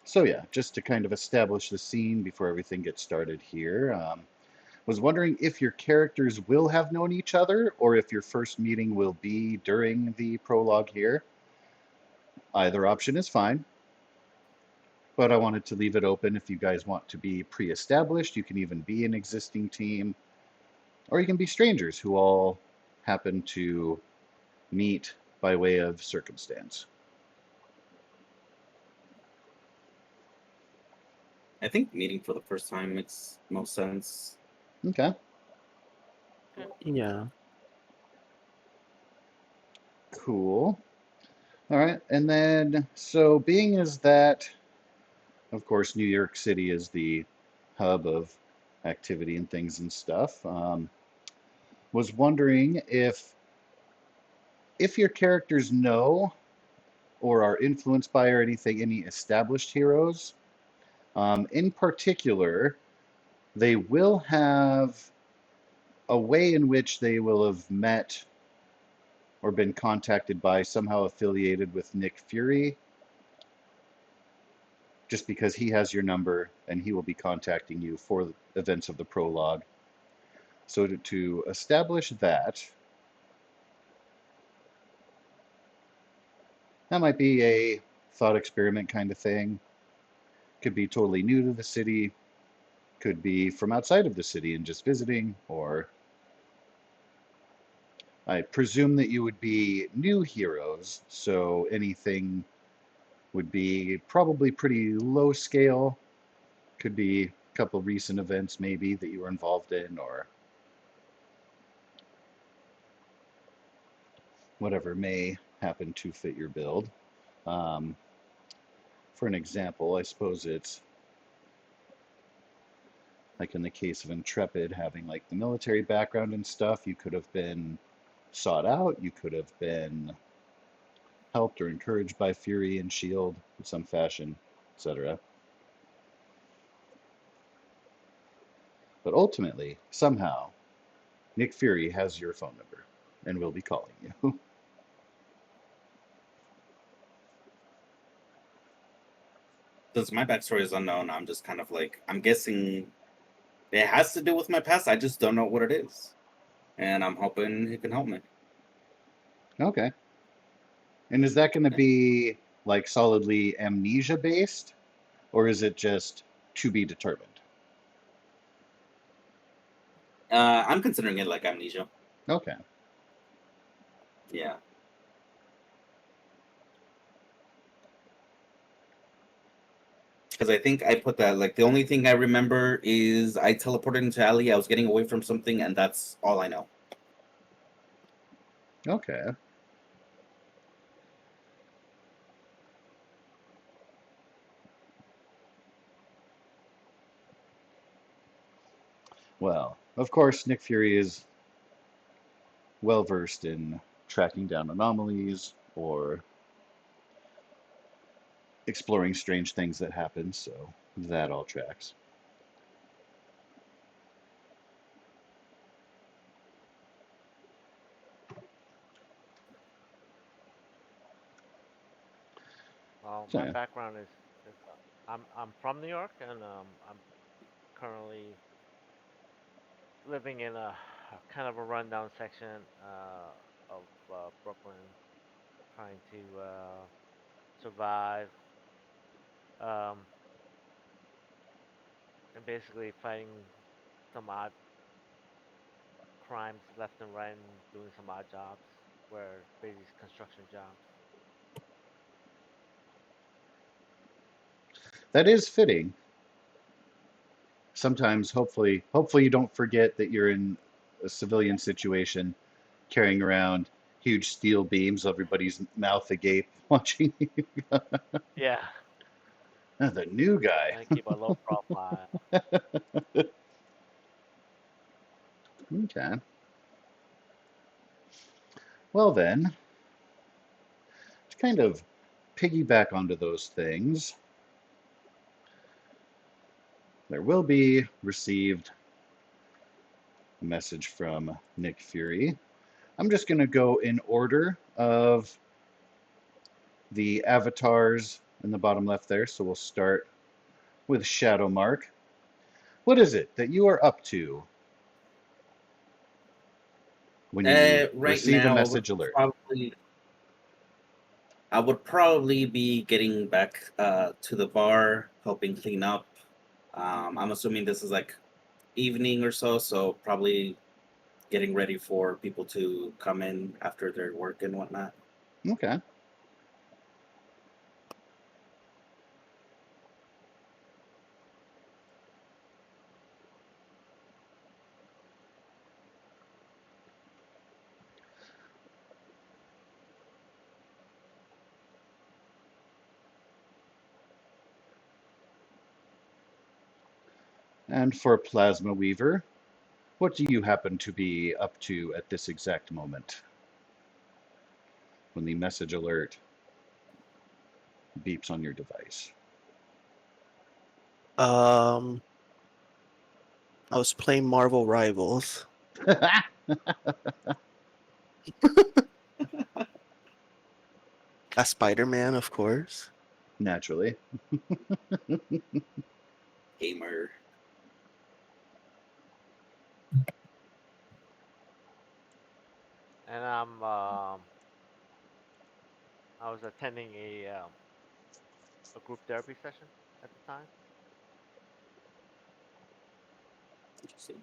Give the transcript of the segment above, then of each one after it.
So yeah, just to kind of establish the scene before everything gets started here. Was wondering if your characters will have known each other or if your first meeting will be during the prologue here. Either option is fine, but I wanted to leave it open if you guys want to be pre-established. You can even be an existing team, or you can be strangers who all happen to meet by way of circumstance. I think meeting for the first time makes most sense. Okay, Yeah. cool. All right, and then so being as that, of course, New York City is the hub of activity and things and stuff. Was wondering if your characters know or are influenced by or anything any established heroes. In particular, they will have a way in which they will have met or been contacted by somehow affiliated with Nick Fury, just because he has your number and he will be contacting you for the events of the prologue. So to establish that, that might be a thought experiment kind of thing. Could be totally new to the city, could be from outside of the city and just visiting, or I presume that you would be new heroes, so anything would be probably pretty low scale. Could be a couple recent events maybe that you were involved in, or whatever may happen to fit your build. Um, for an example, I suppose it's like in the case of Intrepid having like the military background and stuff, you could have been sought out, you could have been helped or encouraged by Fury and Shield in some fashion, etc. But ultimately, somehow, Nick Fury has your phone number and will be calling you. Since my backstory is unknown, I'm just kind of like, I'm guessing it has to do with my past. I just don't know what it is. And I'm hoping he can help me. Okay. And is that going to Yeah. be like solidly amnesia based, or is it just to be determined? I'm considering it like amnesia. Okay. Yeah. Because I think I put that, like, the only thing I remember is I teleported into Alley. I was getting away from something, and that's all I know. Okay. Well, of course, Nick Fury is well versed in tracking down anomalies or exploring strange things that happen, so that all tracks. Well, my So, background is I'm from New York, and I'm currently living in a kind of a rundown section of Brooklyn, trying to survive, um, and basically fighting some odd crimes left and right, and doing some odd jobs, where basically construction jobs. that is fitting. Sometimes, hopefully you don't forget that you're in a civilian situation, carrying around huge steel beams, everybody's mouth agape, watching you. Yeah, The new guy. trying to keep a low profile. Okay. Well then, to kind of piggyback onto those things, there will be received a message from Nick Fury. I'm just going to go in order of the avatars in the bottom left there. So we'll start with Shadow Mark. What is it that you are up to when you Right receive a now, message alert? I would probably be getting back to the bar, helping clean up. I'm assuming this is like evening or so, so probably getting ready for people to come in after their work and whatnot. Okay. And for Plasma Weaver, what do you happen to be up to at this exact moment when the message alert beeps on your device? I was playing Marvel Rivals. A Spider-Man, of course. Naturally. Gamer. And I was attending a group therapy session at the time. Interesting.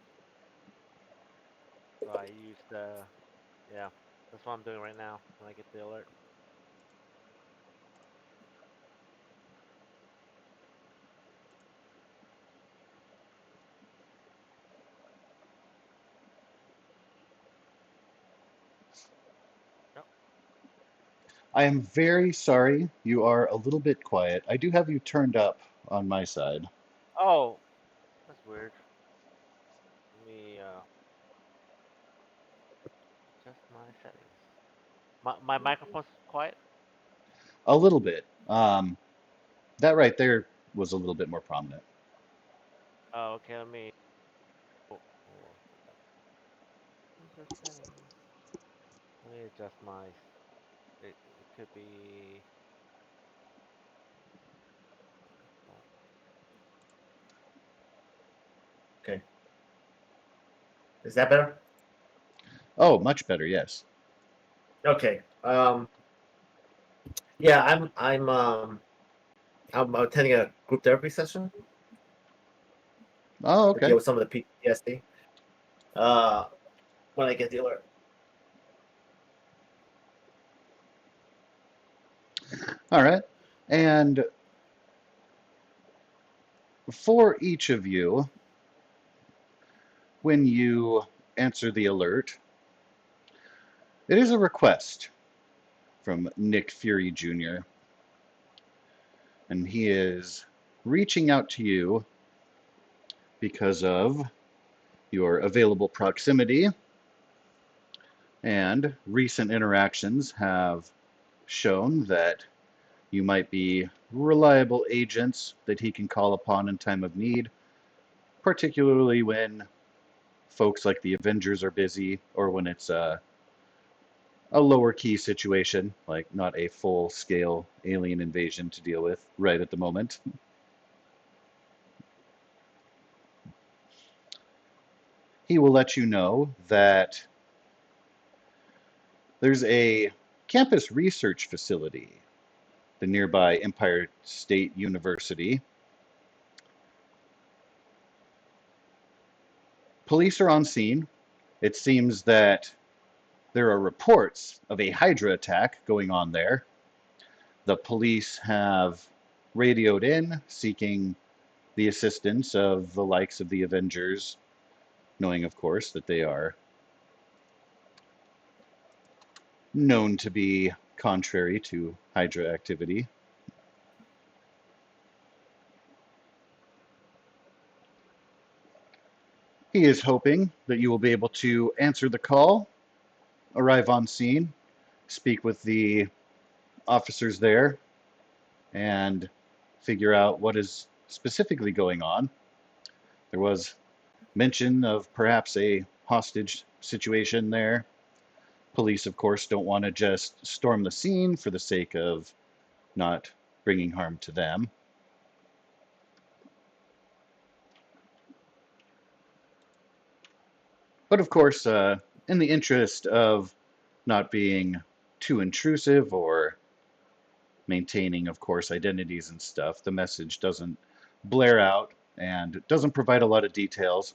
So I used yeah, that's what I'm doing right now when I get the alert. Yep. I am very sorry. You are a little bit quiet. I do have you turned up on my side. Oh, that's weird. Let me adjust my settings. My microphone's quiet. A little bit. That right there was a little bit more prominent. Oh, okay. Let me. Hold on. User settings. Let me adjust my. It could be. Okay. Is that better? Oh, much better, yes. Okay. Yeah, I'm attending a group therapy session Oh, to okay. deal with some of the PTSD. Uh, when I get the alert. All right. And for each of you, when you answer the alert, it is a request from Nick Fury Jr., and he is reaching out to you because of your available proximity, and recent interactions have shown that you might be reliable agents that he can call upon in time of need, particularly when folks like the Avengers are busy or when it's a lower key situation, like not a full scale alien invasion to deal with right at the moment. He will let you know that there's a campus research facility, the nearby Empire State University. Police are on scene. It seems that there are reports of a Hydra attack going on there. The police have radioed in seeking the assistance of the likes of the Avengers, knowing, of course, that they are known to be contrary to Hydra activity. He is hoping that you will be able to answer the call, arrive on scene, speak with the officers there, and figure out what is specifically going on. There was mention of perhaps a hostage situation there. Police, of course, don't want to just storm the scene for the sake of not bringing harm to them. But of course, in the interest of not being too intrusive or maintaining, of course, identities and stuff, the message doesn't blare out and it doesn't provide a lot of details.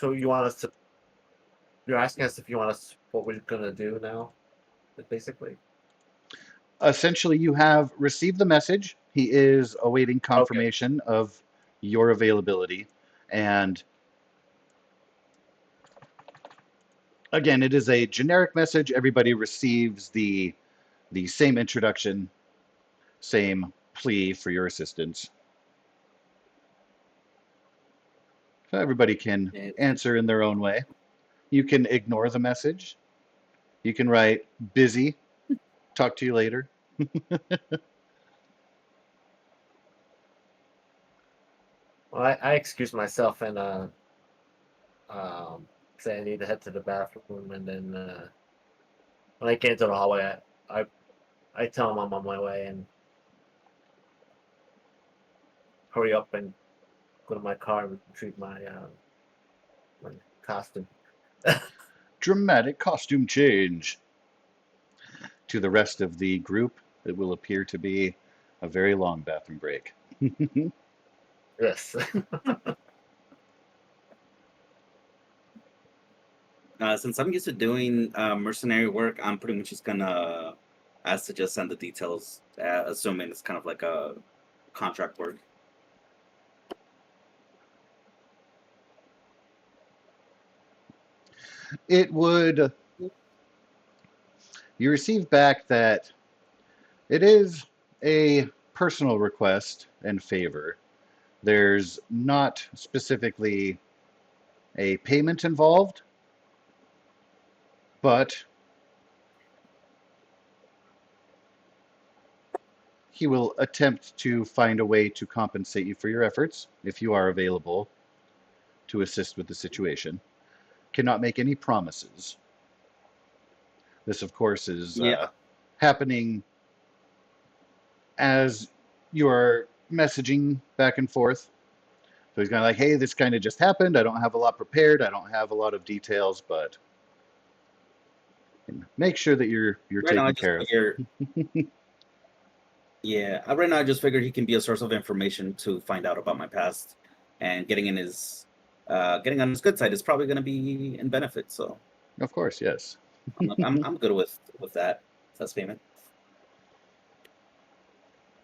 So you want us to? You're asking us if you want us what we're gonna do now, basically. Essentially, you have received the message. He is awaiting Okay. confirmation of your availability. And again, it is a generic message. Everybody receives the same introduction, same plea for your assistance. So everybody can Yeah. answer in their own way. You can ignore the message. You can write busy, talk to you later. Well, I excused myself and say I need to head to the bathroom, and then when I get into the hallway, I tell him I'm on my way and hurry up and go to my car and retrieve my costume. Dramatic costume change. To the rest of the group, it will appear to be a very long bathroom break. Yes. Since I'm used to doing mercenary work, I'm pretty much just gonna ask to just send the details, assuming it's kind of like a contract work. It would, you receive back that it is a personal request and favor. There's not specifically a payment involved, but he will attempt to find a way to compensate you for your efforts if you are available to assist with the situation. Cannot make any promises. This, of course, is Yeah. happening as you are messaging back and forth. So he's kind of like, hey, this kind of just happened. I don't have a lot prepared. I don't have a lot of details, but make sure that you're Right now, I taken just care of. figure. Yeah, right now I just figured he can be a source of information to find out about my past, and getting on his good side is probably going to be in benefit. So Of course, yes. I'm good with that. That's payment.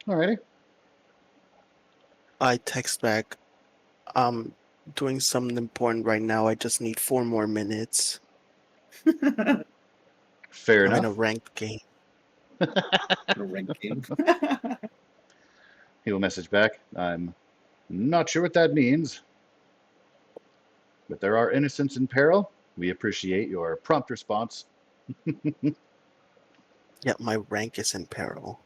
Alrighty. I text back. I'm doing something important right now. I just need 4 more minutes. Fair I'm in a enough. ranked game. Ranking. He will message back. I'm not sure what that means, but there are innocents in peril. We appreciate your prompt response. Yeah, my rank is in peril.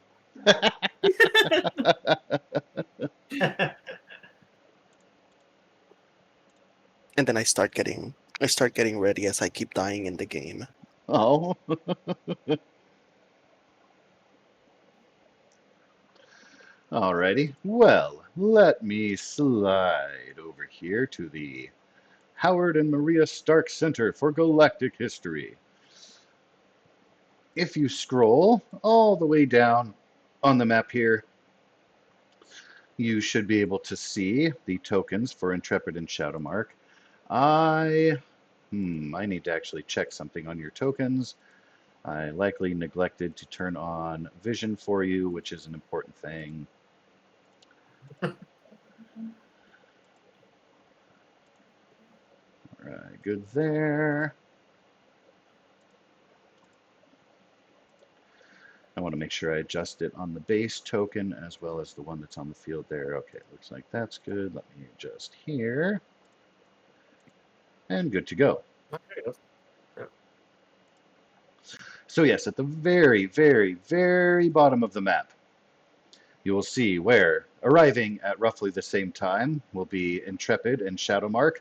And then I start getting ready as I keep dying in the game. Oh. Alrighty. Well, let me slide over here to the Howard and Maria Stark Center for Galactic History. If you scroll all the way down on the map here, you should be able to see the tokens for Intrepid and Shadowmark. I need to actually check something on your tokens. I likely neglected to turn on vision for you, which is an important thing. All right, good there. I want to make sure I adjust it on the base token as well as the one that's on the field there. Okay, looks like that's good. Let me adjust here. And good to go. Okay. So yes, at the very, very, very bottom of the map, you will see where, arriving at roughly the same time, will be Intrepid and Shadowmark.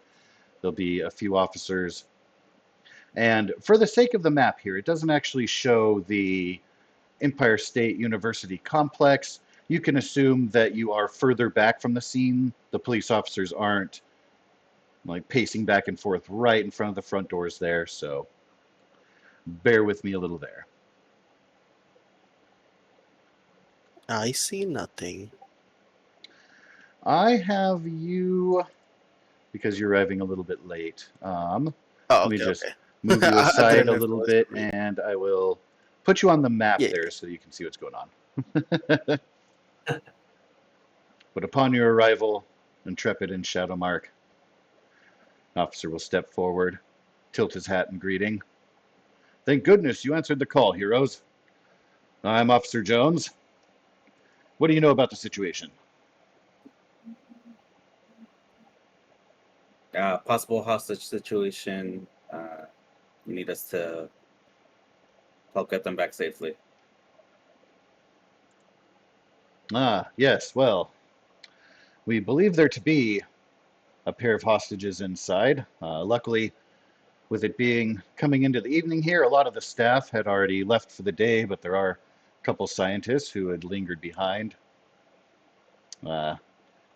There'll be a few officers. And for the sake of the map here, it doesn't actually show the Empire State University complex. You can assume that you are further back from the scene. The police officers aren't like pacing back and forth right in front of the front doors there, so bear with me a little there. I see nothing. I have you, because you're arriving a little bit late. Oh, Let me okay, just okay. move you I aside didn't a know if it little was bit, for me. and I will put you on the map Yeah, there so you can see what's going on. But upon your arrival, Intrepid and Shadowmark, officer will step forward, tilt his hat in greeting. Thank goodness you answered the call, heroes. I'm Officer Jones. What do you know about the situation? Possible hostage situation. You need us to help get them back safely. Ah, yes, well, we believe there to be a pair of hostages inside. Luckily, with it being coming into the evening here, a lot of the staff had already left for the day, but there are a couple scientists who had lingered behind. Uh,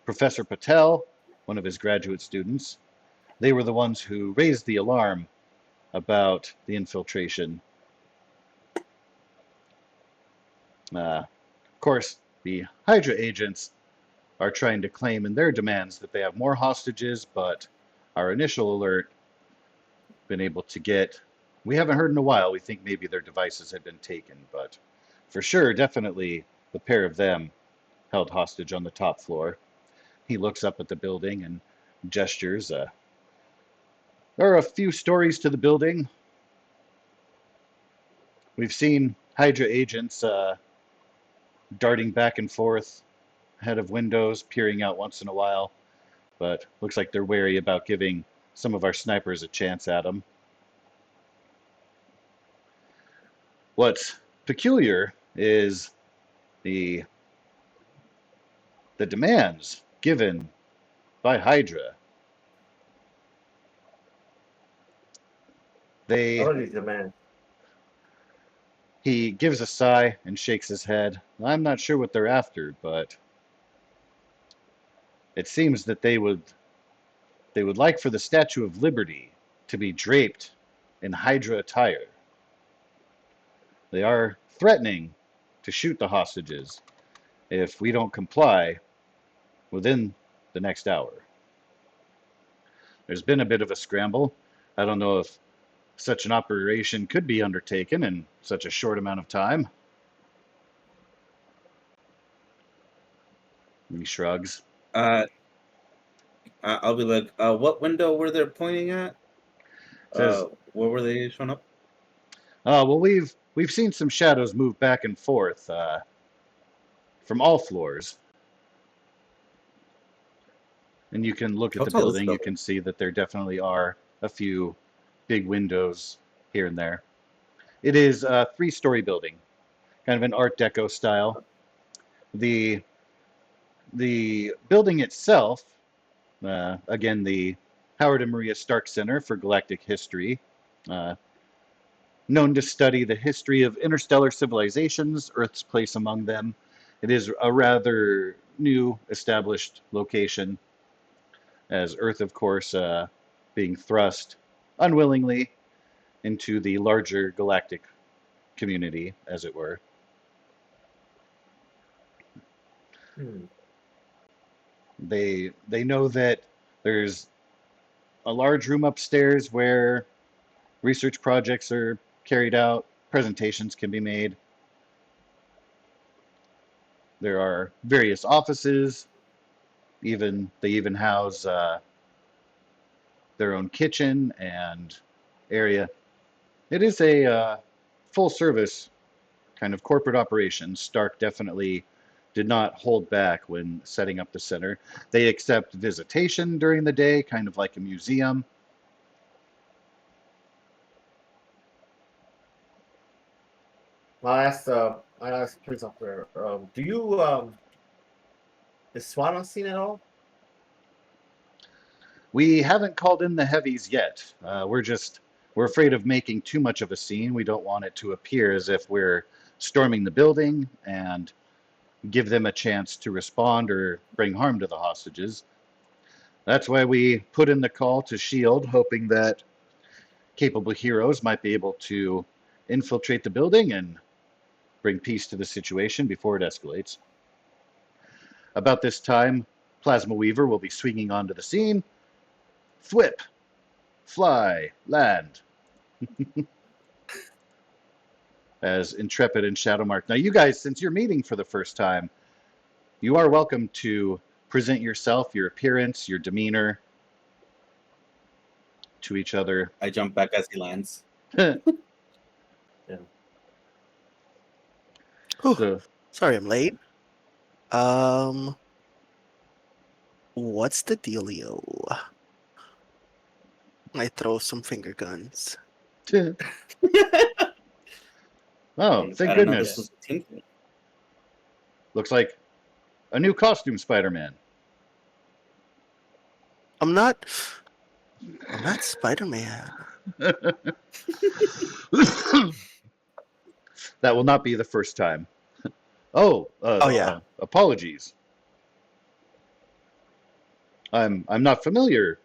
Professor Patel, one of his graduate students, they were the ones who raised the alarm about the infiltration. Of course, the Hydra agents are trying to claim in their demands that they have more hostages, but our initial alert been able to get. We haven't heard in a while. We think maybe their devices had been taken, but for sure, definitely the pair of them held hostage on the top floor. He looks up at the building and gestures. There are a few stories to the building. We've seen Hydra agents darting back and forth ahead of windows, peering out once in a while, but looks like they're wary about giving some of our snipers a chance at them. What's peculiar is the the demands given by Hydra. They What are these demands? He gives a sigh and shakes his head. I'm not sure what they're after, but it seems that they would like for the Statue of Liberty to be draped in Hydra attire. They are threatening to shoot the hostages if we don't comply within the next hour. There's been a bit of a scramble. I don't know if such an operation could be undertaken in such a short amount of time. He shrugs. Uh, I'll be like, what window were they pointing at? Says, Where were they showing up? well, we've seen some shadows move back and forth from all floors, and you can look at How the tall is the building. You building? can see that there definitely are a few big windows here and there. It is a three-story building, kind of an Art Deco style. The the building itself, again, the Howard and Maria Stark Center for Galactic History, uh, known to study the history of interstellar civilizations, Earth's place among them. It is a rather new established location, as Earth, of course, being thrust unwillingly into the larger galactic community, as it were. Hmm. They know that there's a large room upstairs where research projects are carried out, presentations can be made. There are various offices. They even house their own kitchen and area. It is a full service kind of corporate operation. Stark definitely did not hold back when setting up the center. They accept visitation during the day, kind of like a museum. I asked police officer, do you is SWAT on scene at all? We haven't called in the heavies yet. We're afraid of making too much of a scene. We don't want it to appear as if we're storming the building and give them a chance to respond or bring harm to the hostages. That's why we put in the call to SHIELD, hoping that capable heroes might be able to infiltrate the building and bring peace to the situation before it escalates. About this time, Plasma Weaver will be swinging onto the scene. Thwip, fly, land. As Intrepid and Shadowmark. Now, you guys, since you're meeting for the first time, you are welcome to present yourself, your appearance, your demeanor to each other. I jump back as he lands. Whew, So, sorry, I'm late. What's the dealio? I throw some finger guns. oh, I thank don't know. This goodness. was a team thing. Looks like a new costume Spider-Man. I'm not Spider-Man. That will not be the first time. Oh, Oh yeah. apologies. I'm not familiar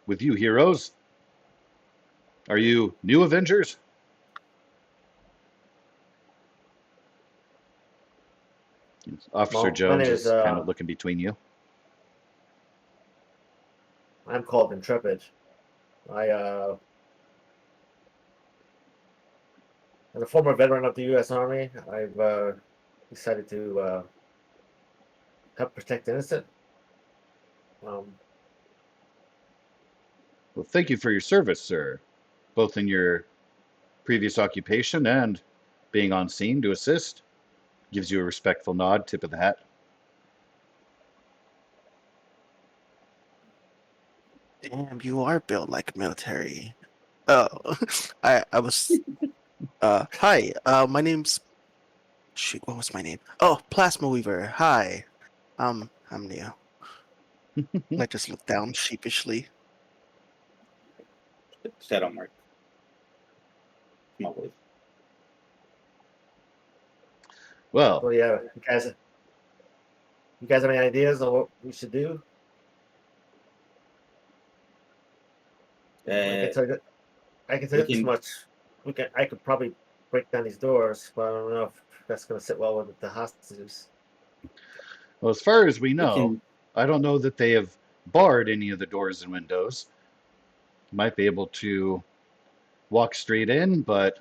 with you heroes. Are you new Avengers? Officer Well, my Jones name is kind of looking between you. I'm called Intrepid. As a former veteran of the U.S. Army, I've decided to help protect the innocent. Well, thank you for your service, sir, both in your previous occupation and being on scene to assist. Gives you a respectful nod, tip of the hat. Damn, you are built like military. Oh, I was. Hi. My name's. Shoot, what was my name? Oh, Plasma Weaver. Hi. I'm new. I just look down sheepishly. Shadowmark. Come on, boys. Well, So yeah, you guys have any ideas on what we should do? I can tell you, I can tell you this much. I could probably break down these doors, but I don't know if that's going to sit well with the hostages. well, as far as we We know, can. I don't know that they have barred any of the doors and windows. Might be able to walk straight in, but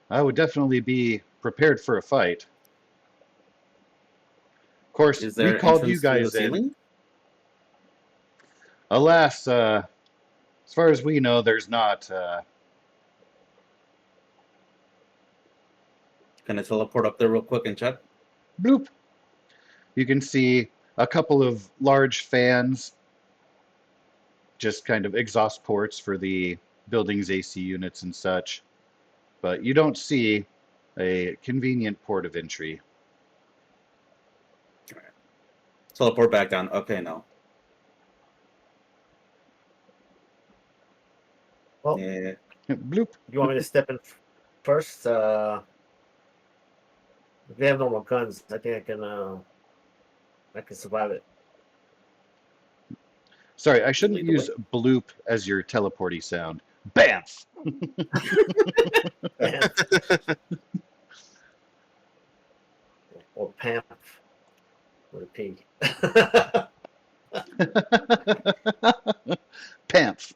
I would definitely be prepared for a fight. Of course, Is we there called you entrance through the guys in. ceiling? Alas, as far as we know, there's not. Can I teleport up there real quick and check? Bloop. You can see a couple of large fans, just kind of exhaust ports for the building's AC units and such. But you don't see a convenient port of entry. Teleport back down. Okay, no. Well, Yeah. Bloop. you want me to step in first? If they have normal guns, I think I can survive it. Sorry, I shouldn't Lead the way. use bloop as your teleporty sound. Bamf! Or Pamp with a P. Pamf.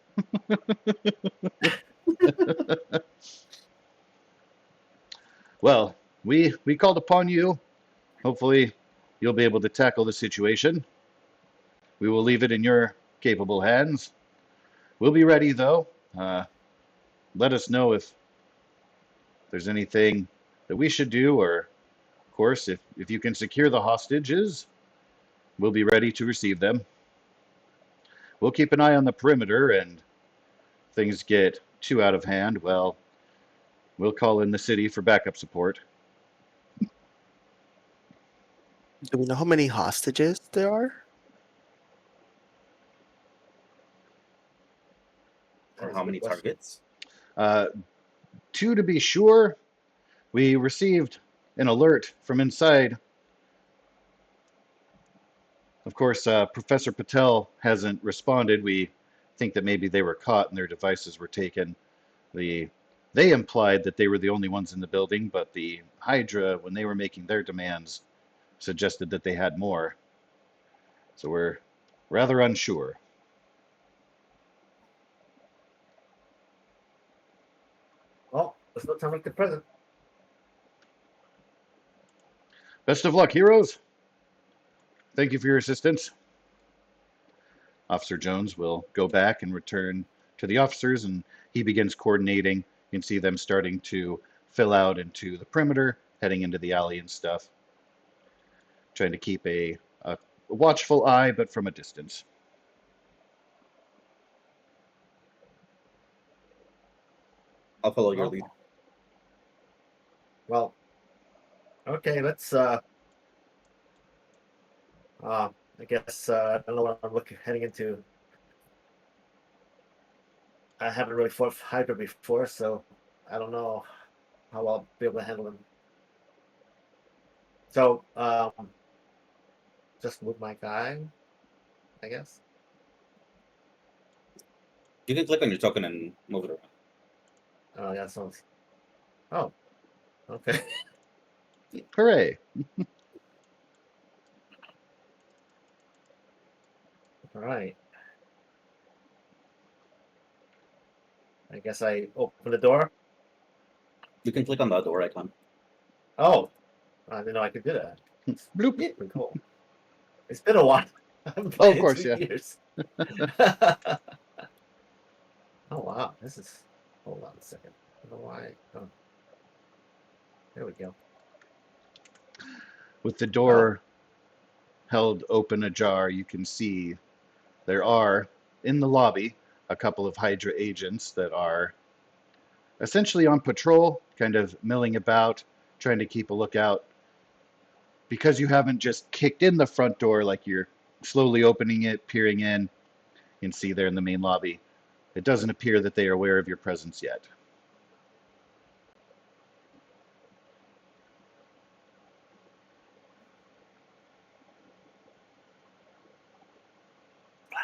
Well, we called upon you. Hopefully, you'll be able to tackle the situation. We will leave it in your capable hands. We'll be ready, though. Let us know if there's anything that we should do, or, of course, if you can secure the hostages, we'll be ready to receive them. We'll keep an eye on the perimeter, and if things get too out of hand, well, we'll call in the city for backup support. Do we know how many hostages there are? That Or is how a many good question. targets? 2 to be sure. We received an alert from inside. Of course, Professor Patel hasn't responded. We think that maybe they were caught and their devices were taken. They implied that they were the only ones in the building, but the Hydra, when they were making their demands, suggested that they had more. So we're rather unsure. Well, let's not time like the present. Best of luck, heroes. Thank you for your assistance. Officer Jones will go back and return to the officers, and he begins coordinating. You can see them starting to fill out into the perimeter, heading into the alley and stuff, trying to keep a watchful eye, but from a distance. I'll follow your Oh. lead. Well, okay, let's I guess I don't know what I'm heading into. I haven't really fought Hydra before, so I don't know how I'll be able to handle them. So just move my guy, I guess. You can click on your token and move it around. Oh yeah, sounds. Oh, okay. Hooray! All right. I guess I open the door. You can click on the door icon. Oh, I didn't know I could do that. Bloop. Yeah, pretty cool. It's been a while. I haven't Oh, of played in course, 2 yeah. years. Oh wow, this is. Hold on a second. I don't know why. Oh, there we go. With the door held open ajar, you can see there are in the lobby a couple of Hydra agents that are essentially on patrol, kind of milling about, trying to keep a lookout. Because you haven't just kicked in the front door, like you're slowly opening it, peering in, you can see there in the main lobby. It doesn't appear that they are aware of your presence yet.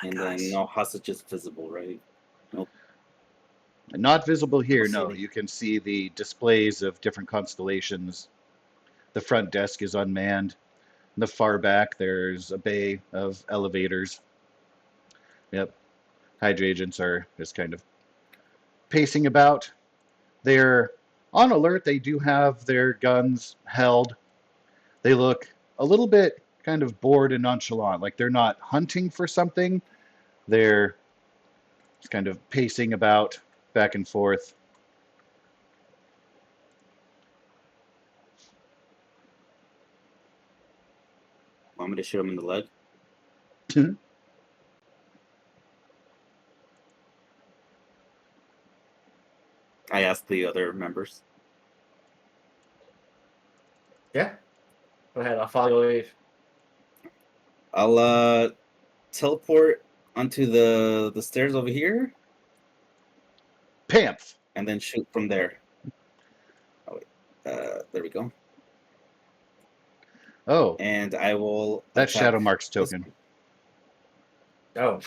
And then no hostages visible, right? Nope. Not visible here, Don't see no. any. You can see the displays of different constellations. The front desk is unmanned. In the far back, there's a bay of elevators. Yep. Hydra agents are just kind of pacing about. They're on alert. They do have their guns held. They look a little bit kind of bored and nonchalant, like they're not hunting for something. They're just kind of pacing about back and forth. Want me to shoot him in the leg? I asked the other members. Yeah. Go ahead. I'll follow your lead. I'll teleport onto the stairs over here Pamps. and then shoot from there. Oh wait. There we go. Oh, And I will that's attack Shadow Mark's this token. one. Oh.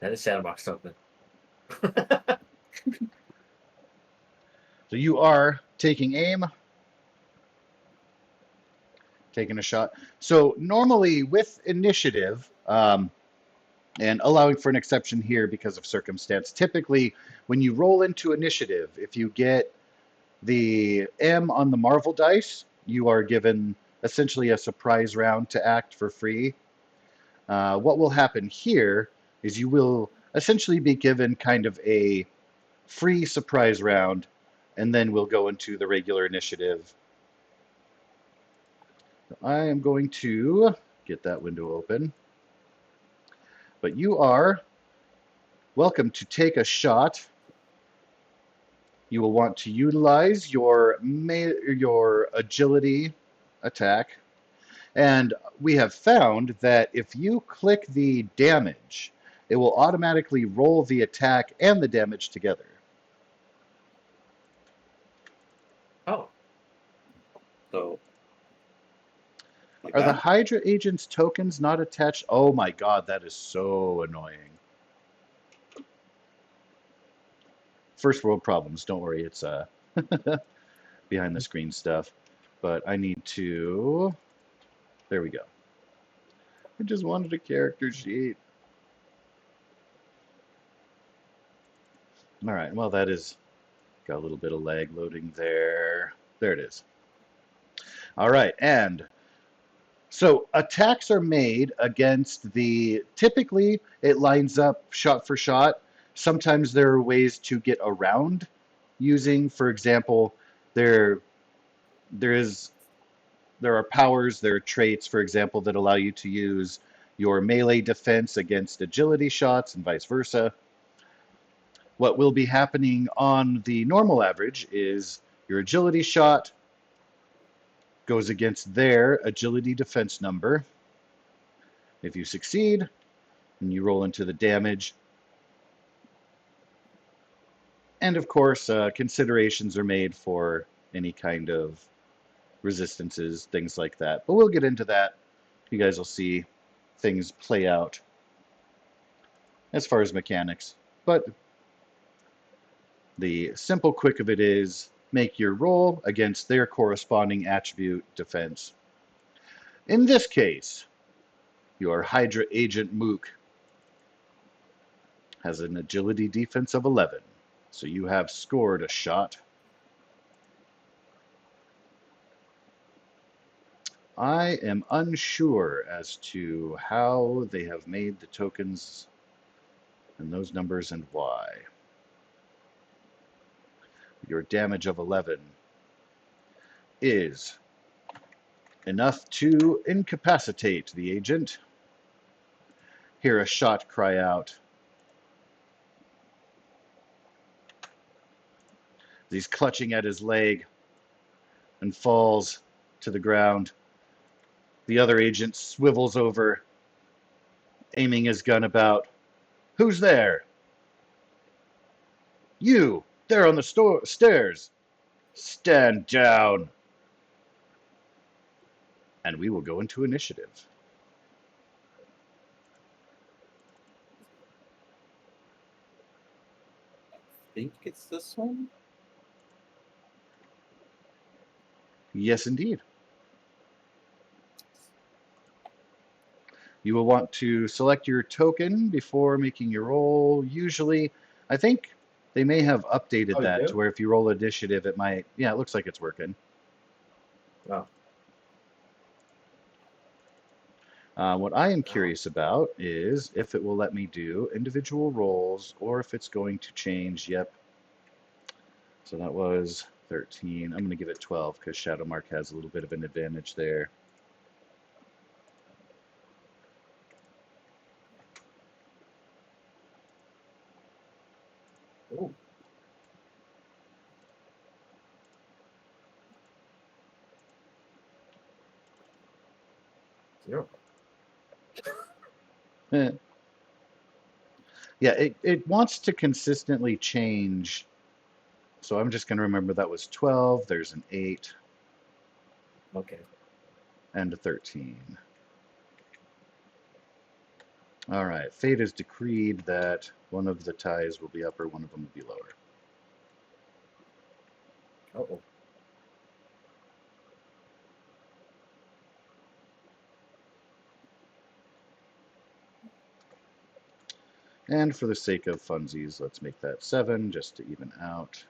That is Shadowbox something. So you are taking aim, taking a shot. So normally with initiative, and allowing for an exception here because of circumstance, typically when you roll into initiative, if you get the M on the Marvel dice, you are given essentially a surprise round to act for free. What will happen here is you will essentially be given kind of a free surprise round, and then we'll go into the regular initiative. I am going to get that window open. But you are welcome to take a shot You will want to utilize your agility attack. And we have found that if you click the damage, it will automatically roll the attack and the damage together. Oh, So, like Are the that. Hydra agent's tokens not attached? Oh my god, that is so annoying. First world problems. Don't worry, it's behind the screen stuff. But I need to. There we go. I just wanted a character sheet. All right. Well, that is got a little bit of lag loading there. There it is. All right, and so attacks are made against the, typically it lines up shot for shot. Sometimes there are ways to get around using, for example, there there is there are powers, there are traits, for example, that allow you to use your melee defense against agility shots and vice versa. What will be happening on the normal average is your agility shot goes against their agility defense number. If you succeed, and you roll into the damage. And of course, considerations are made for any kind of resistances, things like that. But we'll get into that. You guys will see things play out as far as mechanics. But the simple quick of it is make your roll against their corresponding attribute defense. In this case, your Hydra agent Mook has an agility defense of 11. So you have scored a shot. I am unsure as to how they have made the tokens and those numbers and why. Your damage of 11 is enough to incapacitate the agent. Hear a shot cry out. He's clutching at his leg and falls to the ground. The other agent swivels over, aiming his gun about. Who's there? You, there on the stairs. Stand down. And we will go into initiative. I think it's this one. Yes, indeed. You will want to select your token before making your roll. Usually, I think they may have updated that to where if you roll initiative, it might, yeah, it looks like it's working. oh. What I am curious about is if it will let me do individual rolls or if it's going to change. Yep. So that was 13. I'm going to give it 12 because Shadowmark has a little bit of an advantage there. Ooh. Zero. Yeah, it wants to consistently change. So I'm just going to remember that was 12. There's an 8. Okay. And a 13. All right. Fate has decreed that one of the ties will be upper, one of them will be lower. Uh-oh. And for the sake of funsies, let's make that 7 just to even out.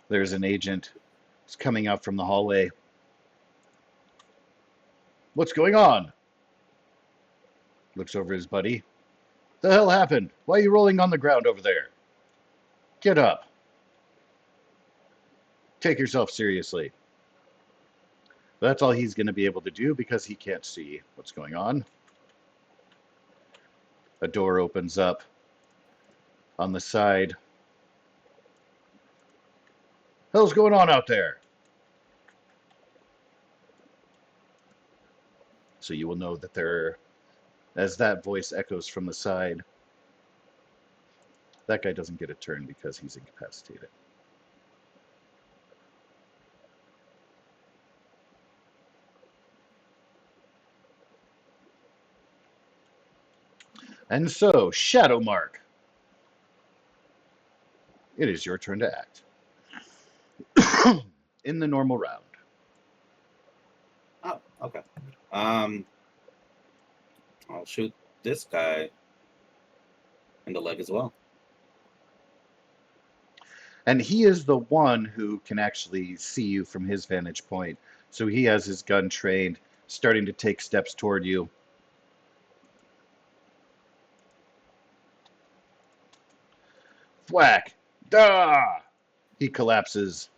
There's an agent who's coming out from the hallway. What's going on? Looks over his buddy. The hell happened? Why are you rolling on the ground over there? Get up. Take yourself seriously. That's all he's going to be able to do because he can't see what's going on. A door opens up on the side. Hell's going on out there? So you will know that there, as that voice echoes from the side, that guy doesn't get a turn because he's incapacitated. And so, Shadow Mark, it is your turn to act. In the normal round. Oh, okay. I'll shoot this guy in the leg as well. And he is the one who can actually see you from his vantage point. So he has his gun trained, starting to take steps toward you. Thwack! Dah! He collapses,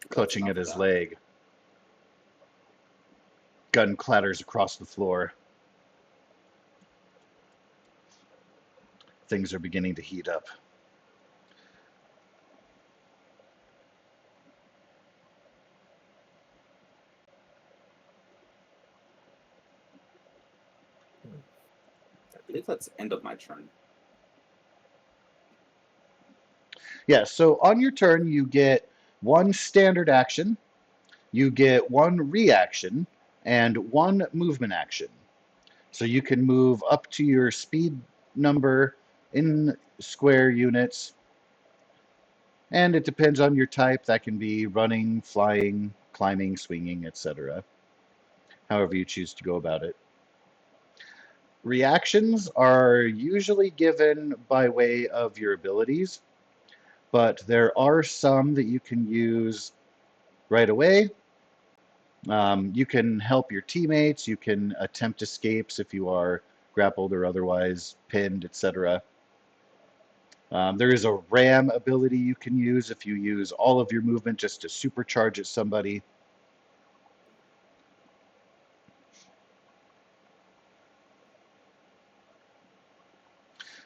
clutching at his leg. Gun clatters across the floor. Things are beginning to heat up. I believe that's the end of my turn. Yeah, so on your turn, you get one standard action, you get one reaction, and one movement action. So you can move up to your speed number in square units. And it depends on your type. That can be running, flying, climbing, swinging, etc. However you choose to go about it. Reactions are usually given by way of your abilities, but there are some that you can use right away. You can help your teammates. You can attempt escapes if you are grappled or otherwise pinned, etc. There is a ram ability you can use if you use all of your movement just to supercharge at somebody.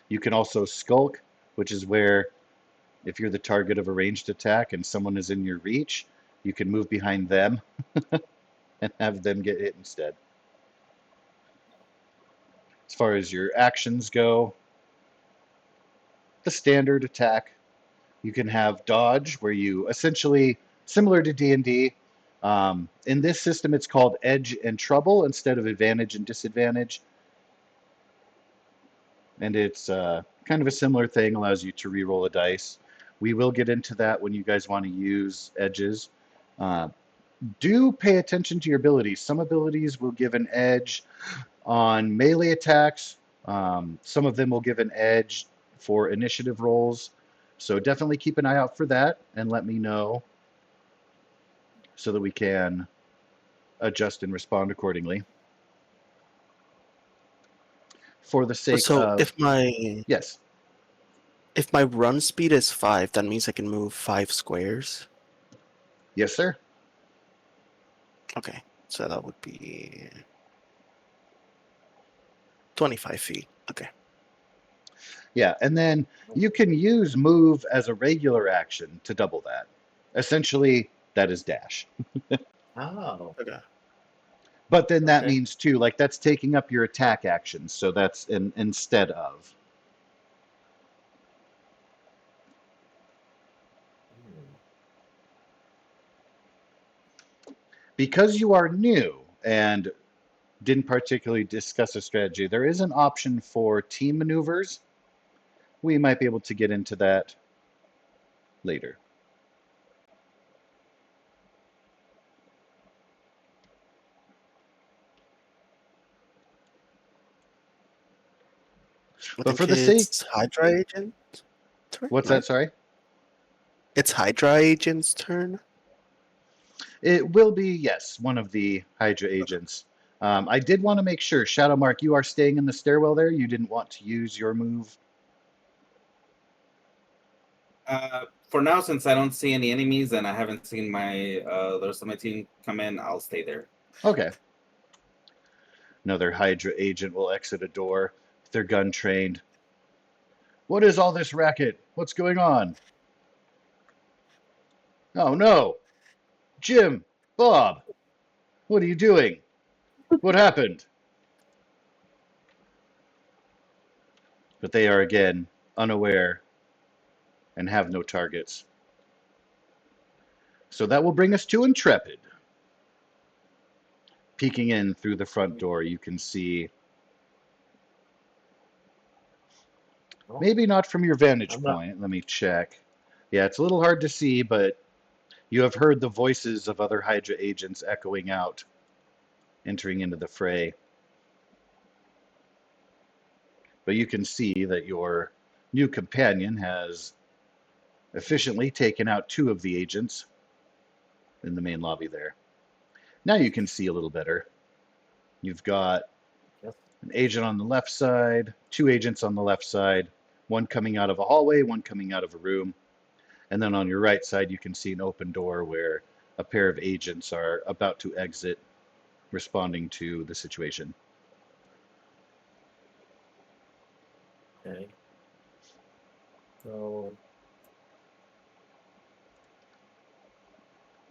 You can also skulk, which is where if you're the target of a ranged attack and someone is in your reach, you can move behind them and have them get hit instead. As far as your actions go, the standard attack, you can have dodge, where you essentially, similar to D&D, in this system it's called edge and trouble instead of advantage and disadvantage. And it's kind of a similar thing, allows you to re-roll a dice. We will get into that when you guys want to use edges. Do pay attention to your abilities. Some abilities will give an edge on melee attacks. Some of them will give an edge for initiative rolls. So definitely keep an eye out for that and let me know so that we can adjust and respond accordingly. For the sake So of... Yes. If my run speed is 5, that means I can move 5 squares. Yes, sir. Okay, so that would be 25 feet. Okay. Yeah, and then you can use move as a regular action to double that. Essentially, that is dash. Oh. Okay. But then that Okay. means too, like that's taking up your attack actions, so that's instead of. Because you are new and didn't particularly discuss a strategy, there is an option for team maneuvers. We might be able to get into that later. But for the sake... It's Hydra Agent turn? What's that, sorry? It's Hydra Agent's turn? It will be, yes, one of the Hydra agents. I did want to make sure, Shadow Mark, you are staying in the stairwell there. You didn't want to use your move. For now, since I don't see any enemies and I haven't seen my the rest of my team come in, I'll stay there. Okay. Another Hydra agent will exit a door. They're gun trained. What is all this racket? What's going on? Oh no! Jim! Bob! What are you doing? What happened? But they are again unaware and have no targets. So that will bring us to Intrepid. Peeking in through the front door, you can see, maybe not from your vantage point, let me check. Yeah, it's a little hard to see, but you have heard the voices of other Hydra agents echoing out, entering into the fray. But you can see that your new companion has efficiently taken out 2 of the agents in the main lobby there. Now you can see a little better. You've got an agent on the left side, 2 agents on the left side, one coming out of a hallway, one coming out of a room. And then on your right side, you can see an open door where a pair of agents are about to exit, responding to the situation. Okay. So,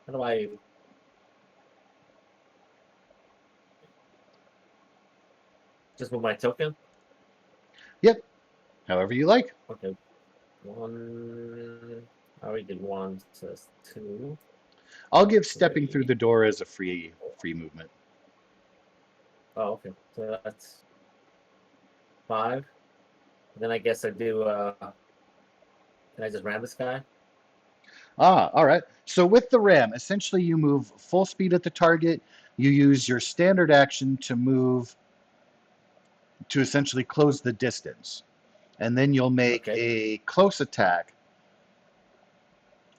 how do I? Just move my token? Yep. However you like. Okay. 1. I already did 1, so that's 2. I'll give stepping through the door as a free movement. Oh, okay. So that's 5. Then I guess I do. Can I just ram this guy? All right. So with the ram, essentially you move full speed at the target. You use your standard action to move to essentially close the distance. And then you'll make a close attack.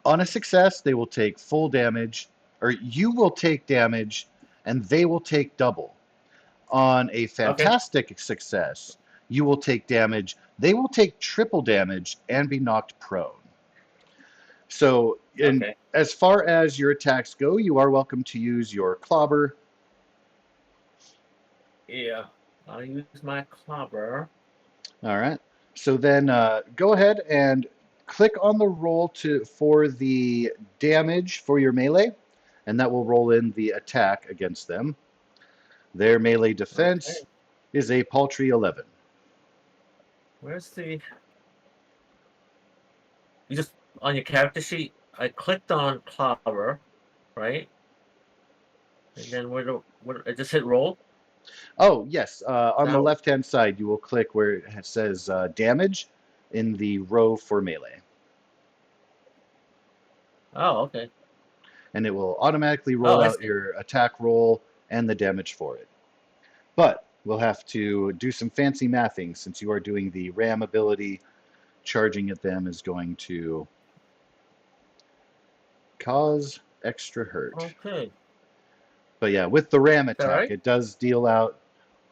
On a success, they will take full damage, or you will take damage, and they will take double. On a fantastic success, you will take damage, they will take triple damage, and be knocked prone. So, as far as your attacks go, you are welcome to use your clobber. Yeah, I'll use my clobber. All right. So then go ahead and click on the roll for the damage for your melee, and that will roll in the attack against them. Their melee defense is a paltry 11. Where's the... You just, on your character sheet, I clicked on clobber, right? And then I just hit roll? Oh, yes. On the left-hand side, you will click where it says damage in the row for melee. Oh, okay. And it will automatically roll out your attack roll and the damage for it. But we'll have to do some fancy mathing since you are doing the ram ability. Charging at them is going to cause extra hurt. Okay. But yeah, with the ram attack, it does deal out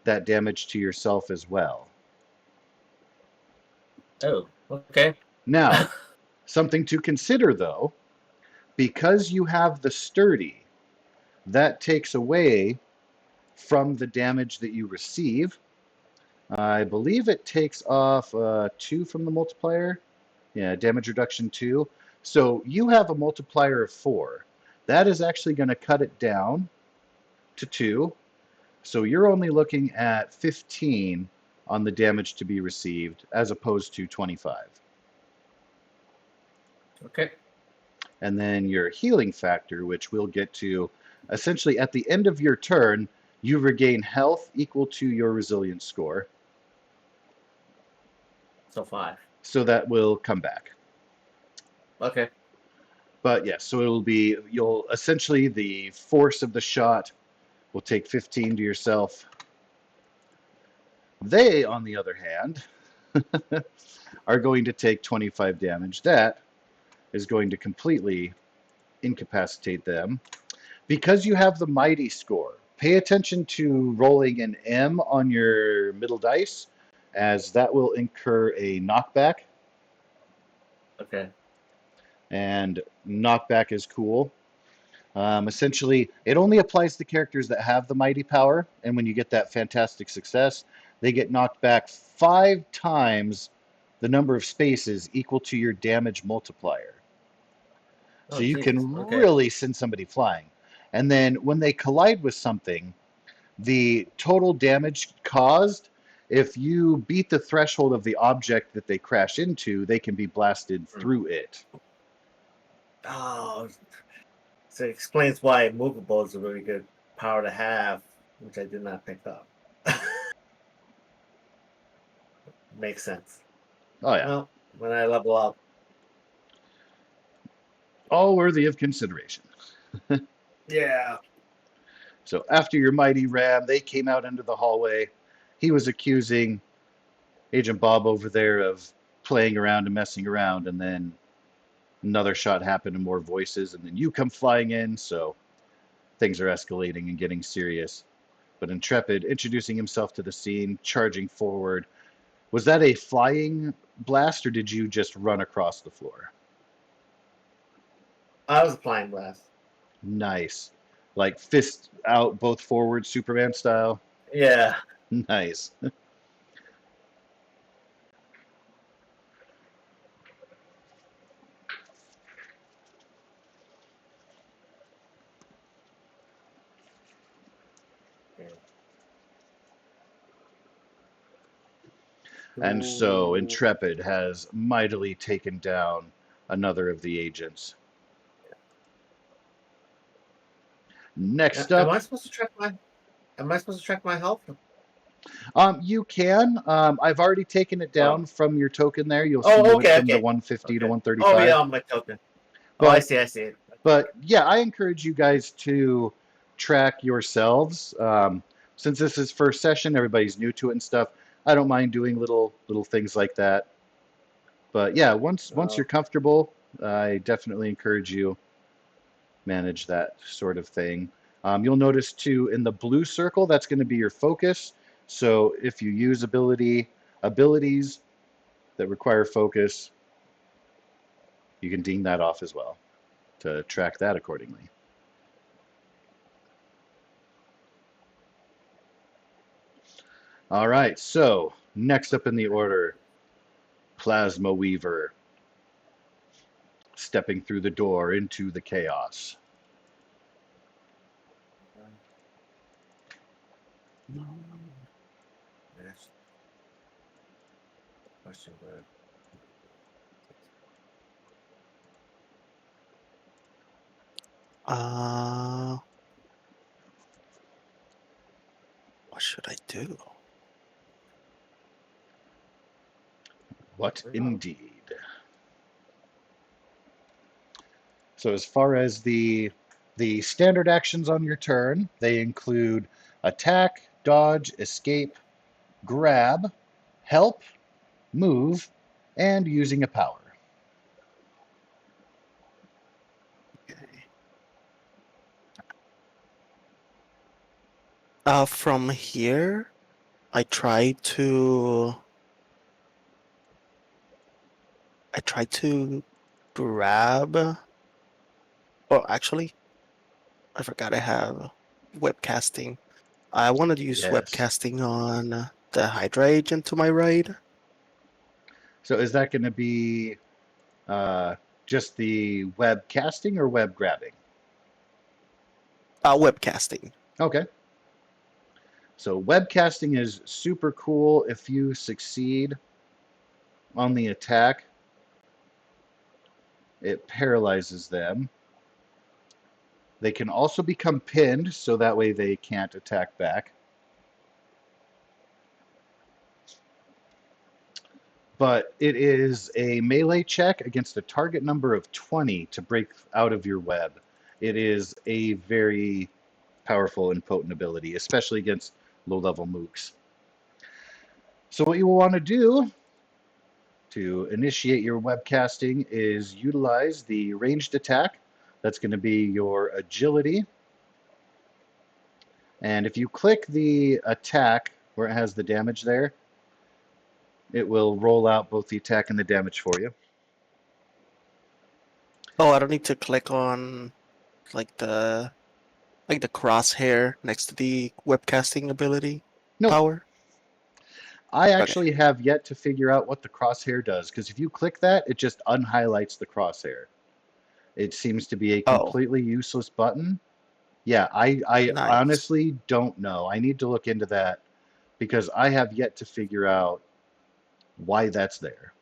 that damage to yourself as well. Oh, okay. Now, something to consider though, because you have the sturdy, that takes away from the damage that you receive. I believe it takes off 2 from the multiplier. Yeah, damage reduction 2. So you have a multiplier of 4. That is actually going to cut it down to 2. So you're only looking at 15 on the damage to be received as opposed to 25. Okay. And then your healing factor, which we'll get to, essentially at the end of your turn, you regain health equal to your resilience score. So 5. So that will come back. Okay. But yes, so you'll essentially, the force of the shot will take 15 to yourself. They, on the other hand, are going to take 25 damage. That is going to completely incapacitate them. Because you have the mighty score, pay attention to rolling an M on your middle dice, as that will incur a knockback, Okay. and knockback is cool. Essentially, it only applies to characters that have the mighty power, and when you get that fantastic success, they get knocked back 5 times the number of spaces equal to your damage multiplier. So Oh, you Jesus. can Okay. really send somebody flying. And then when they collide with something, the total damage caused, if you beat the threshold of the object that they crash into, they can be blasted through it. Oh, so it explains why movable is a really good power to have, which I did not pick up. Makes sense. Oh, yeah. Well, when I level up, All worthy of consideration. yeah. So after your mighty ram, they came out into the hallway. He was accusing Agent Bob over there of playing around and messing around, and then another shot happened and more voices, and then you come flying in, so things are escalating and getting serious. But Intrepid, introducing himself to the scene, charging forward. Was that a flying blast, or did you just run across the floor? I was applying blast. Nice. Like fist out, both forward, Superman style. Yeah. Nice. And so Ooh. Intrepid has mightily taken down another of the agents. Next Am up, I supposed to track my? Am I supposed to track my health? you can. I've already taken it down Oh. from your token there. You'll see it Oh, went okay, from the okay. 150 to Okay. 135. Oh, yeah, on my token. Oh, I But see. I see it. But yeah, I encourage you guys to track yourselves. Since this is first session, everybody's new to it and stuff. I don't mind doing little things like that. But yeah, once you're comfortable, I definitely encourage you manage that sort of thing. You'll notice too in the blue circle that's going to be your focus. So if you use abilities that require focus, you can ding that off as well to track that accordingly. All right, so next up in the order, Plasma Weaver, stepping through the door into the chaos. Yes. Question word. What should I do? What I don't know. indeed? So as far as the standard actions on your turn, they include attack, dodge, escape, grab, help, move, and using a power. Okay. From here, I try to grab. Oh, actually, I forgot I have webcasting. I wanted to use Yes. webcasting on the Hydra agent to my right. So is that going to be just the web casting or web grabbing? Webcasting. Okay. So webcasting is super cool if you succeed on the attack. It paralyzes them. They can also become pinned, so that way they can't attack back. But it is a melee check against a target number of 20 to break out of your web. It is a very powerful and potent ability, especially against low-level mooks. So what you will want to do to initiate your webcasting is utilize the ranged attack. That's going to be your agility. And if you click the attack where it has the damage there, it will roll out both the attack and the damage for you. Oh, I don't need to click on like the crosshair next to the webcasting ability Nope. power. I Okay. actually have yet to figure out what the crosshair does, because if you click that, it just unhighlights the crosshair. It seems to be a Oh, completely useless button. Yeah, I nice. honestly don't know. I need to look into that because I have yet to figure out why that's there.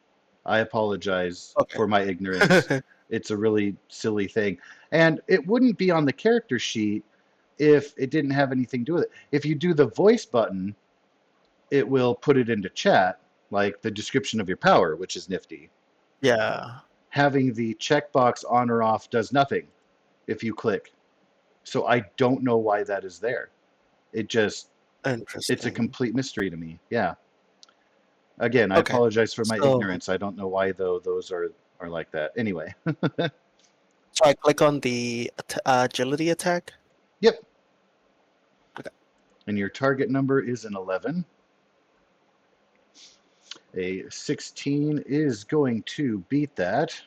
I apologize Okay. for my ignorance. It's a really silly thing. And it wouldn't be on the character sheet if it didn't have anything to do with it. If you do the voice button, it will put it into chat, like the description of your power, which is nifty. Yeah. Having the checkbox on or off does nothing if you click. So I don't know why that is there. It just, it's a Interesting. complete mystery to me. Yeah. Again, I Okay. apologize for my So, ignorance. I don't know why though those are like that. Anyway. so I click on the agility attack. Yep. Okay. And your target number is an 11. A 16 is going to beat that.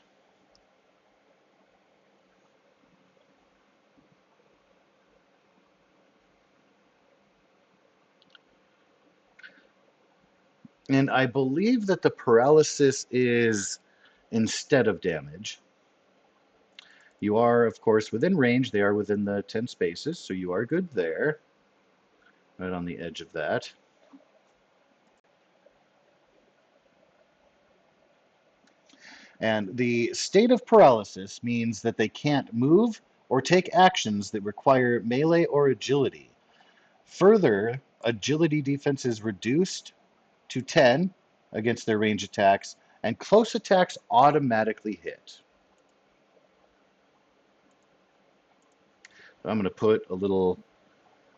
And I believe that the paralysis is instead of damage. You are, of course, within range. They are within the 10 spaces, so you are good there. Right on the edge of that. And the state of paralysis means that they can't move or take actions that require melee or agility. Further, agility defense is reduced to 10 against their range attacks, and close attacks automatically hit. I'm going to put a little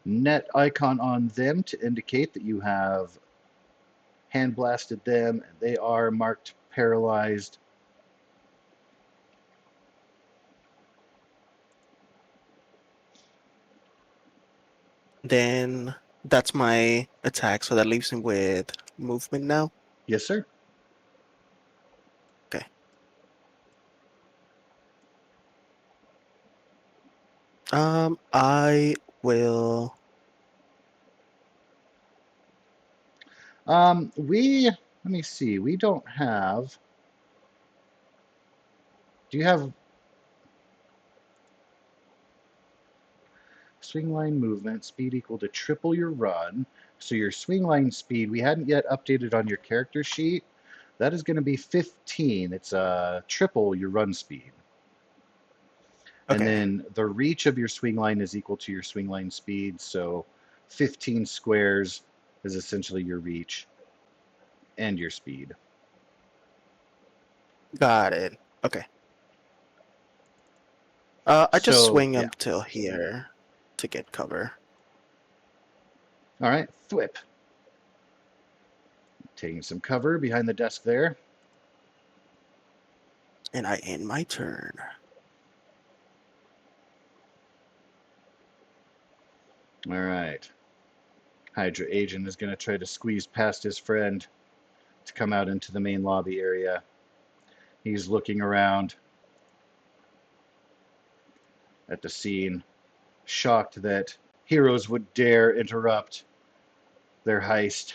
net icon on them to indicate that you have hand blasted them and they are marked paralyzed. Then that's my attack. So that leaves him with movement now. Yes, sir. Okay. I will. Let me see. We don't have. Do you have swing line movement speed equal to triple your run? So your swing line speed, we hadn't yet updated on your character sheet. That is going to be 15. It's triple your run speed. And Okay. then the reach of your swing line is equal to your swing line speed. So 15 squares is essentially your reach and your speed. Got it. Okay. I just So, swing yeah. up till here to get cover. All right, Thwip. Taking some cover behind the desk there. And I end my turn. All right. Hydra agent is going to try to squeeze past his friend to come out into the main lobby area. He's looking around at the scene, shocked that heroes would dare interrupt their heist.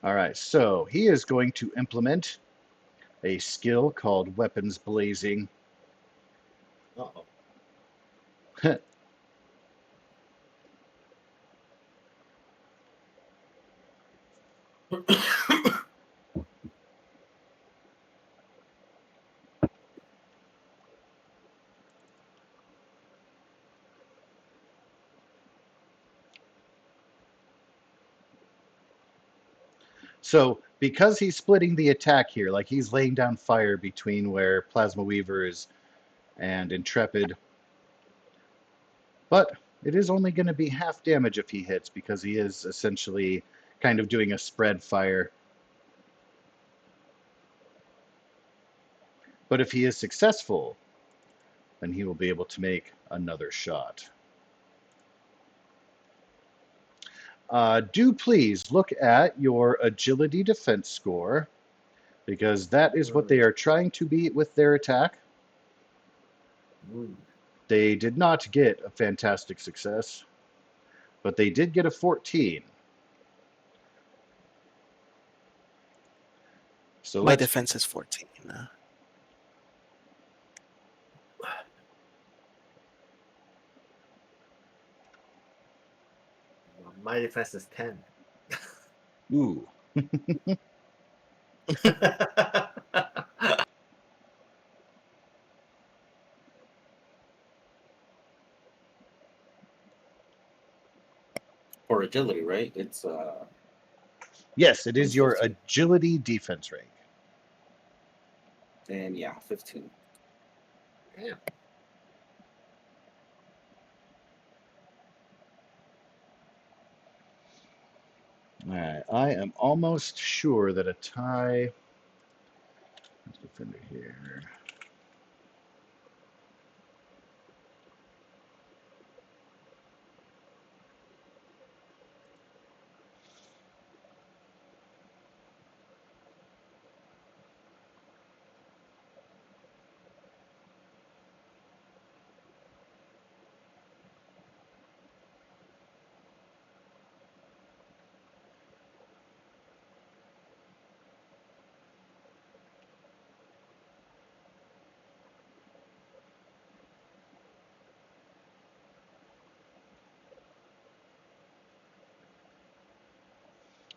All right, so he is going to implement a skill called Weapons Blazing. Uh-oh. So because he's splitting the attack here, like he's laying down fire between where Plasma Weaver is and Intrepid, but it is only going to be half damage if he hits because he is essentially kind of doing a spread fire. But if he is successful, then he will be able to make another shot. Do please look at your agility defense score, because that is what they are trying to beat with their attack. They did not get a fantastic success, but they did get a 14. So My defense is 14. My defense is 10. Ooh. For agility, right? It's Yes, it is your 15. agility defense rank. And yeah, 15. Damn. All right, I am almost sure that a tie. Let's defender here.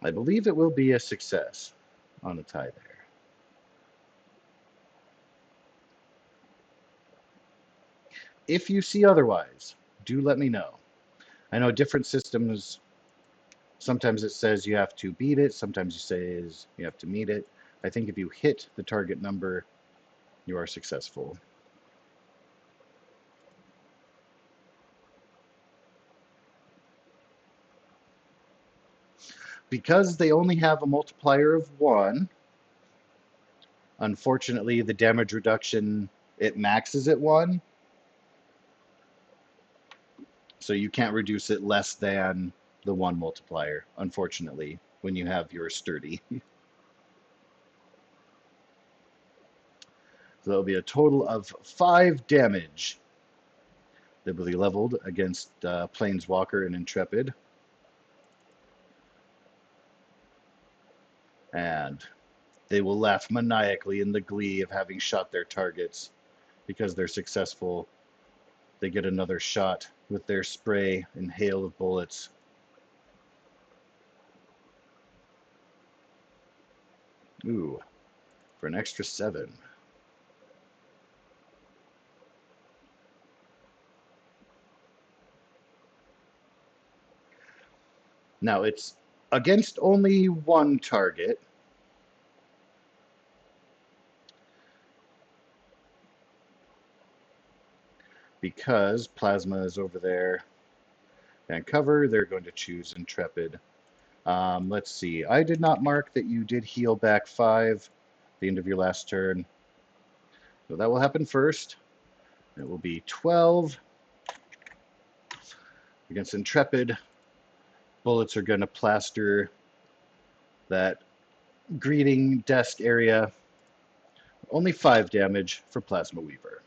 I believe it will be a success on a tie there. If you see otherwise, do let me know. I know different systems, sometimes it says you have to beat it, sometimes it says you have to meet it. I think if you hit the target number, you are successful. Because they only have a multiplier of 1, unfortunately the damage reduction, it maxes at 1. So you can't reduce it less than the 1 multiplier, unfortunately, when you have your sturdy. So that'll be a total of 5 damage that will be leveled against Planeswalker and Intrepid. And they will laugh maniacally in the glee of having shot their targets. Because they're successful, they get another shot with their spray and hail of bullets. Ooh, for an extra 7. Now it's against only 1 target. Because Plasma is over there and cover, they're going to choose Intrepid. Let's see. I did not mark that you did heal back 5 at the end of your last turn. So that will happen first. It will be 12 against Intrepid. Bullets are going to plaster that greeting desk area. Only 5 damage for Plasma Weaver.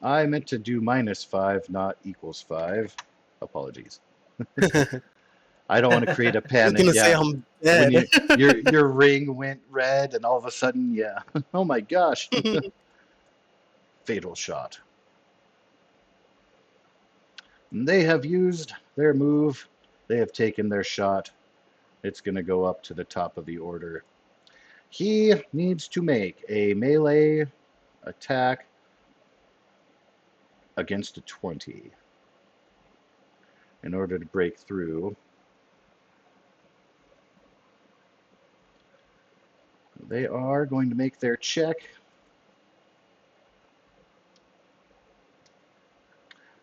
I meant to do -5, not =5. Apologies. I don't want to create a I was panic. gonna say Yeah, I'm when dead. your ring went red, and all of a sudden, yeah, oh my gosh, fatal shot. And they have used their move. They have taken their shot. It's going to go up to the top of the order. He needs to make a melee attack against a 20 in order to break through. They are going to make their check.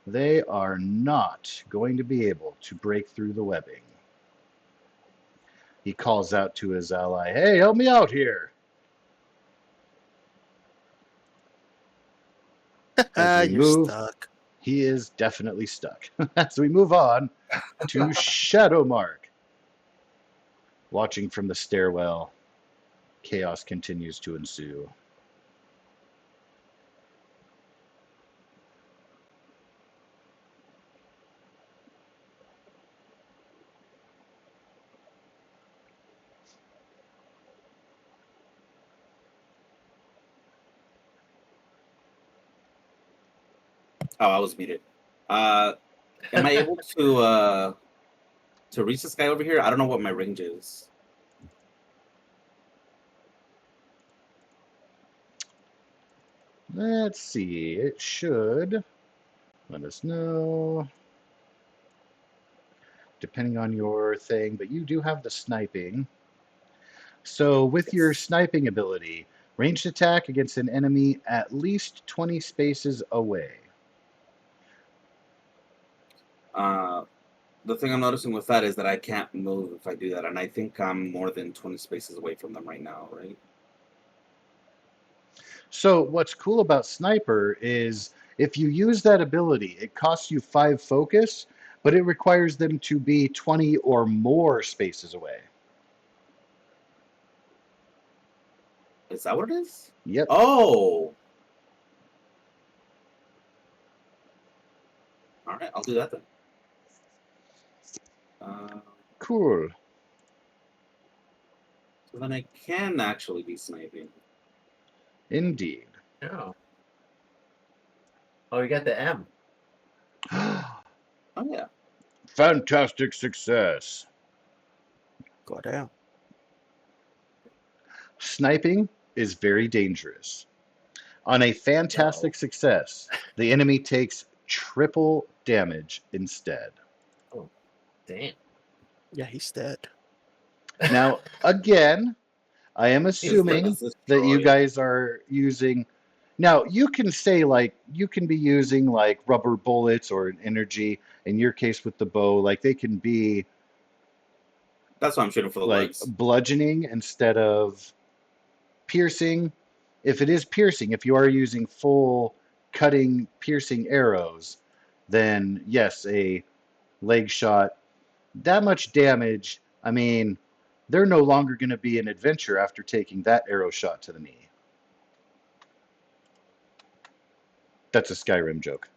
They are not going to be able to break through the webbing. He calls out to his ally, "Hey, help me out here!" As we You're move, stuck. he is definitely stuck. As we move on to Shadowmark. Watching from the stairwell, chaos continues to ensue. Oh, I was muted. Am I able to reach this guy over here? I don't know what my range is. Let's see. It should let us know, depending on your thing, but you do have the sniping. So with your Yes. sniping ability, ranged attack against an enemy at least 20 spaces away. The thing I'm noticing with that is that I can't move if I do that, and I think I'm more than 20 spaces away from them right now, right? So what's cool about Sniper is if you use that ability, it costs you 5 focus, but it requires them to be 20 or more spaces away. Is that what it is? Yep. Oh! Alright, I'll do that then. Cool. So then I can actually be sniping. Indeed. Oh. Oh, you got the M. Oh, yeah. Fantastic success. Go down. Sniping is very dangerous. On a fantastic No. success, the enemy takes triple damage instead. Oh, damn. Yeah, he's dead. Now, again, I am His life assuming is that you destroyed. guys are using. Now, you can say, like, you can be using, like, rubber bullets or an energy. In your case with the bow, like, they can be, That's why I'm shooting for the like, legs. bludgeoning instead of piercing. If it is piercing, if you are using full cutting, piercing arrows, then yes, a leg shot, that much damage. I mean, they're no longer going to be an adventure after taking that arrow shot to the knee. That's a Skyrim joke.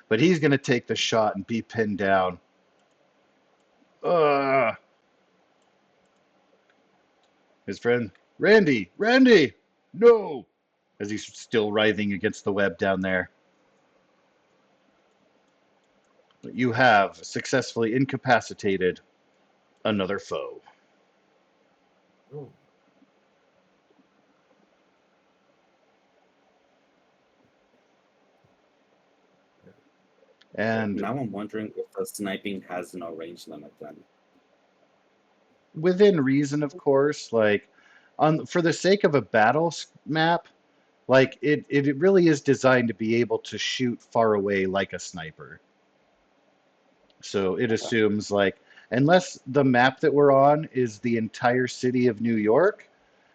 But he's going to take the shot and be pinned down. Ugh. His friend, Randy, no, as he's still writhing against the web down there. You have successfully incapacitated another foe. Ooh. And Now I'm wondering if the sniping has no range limit then. within reason, of course, like on for the sake of a battle map, like it really is designed to be able to shoot far away like a sniper. So it Okay. assumes like unless the map that we're on is the entire city of New York,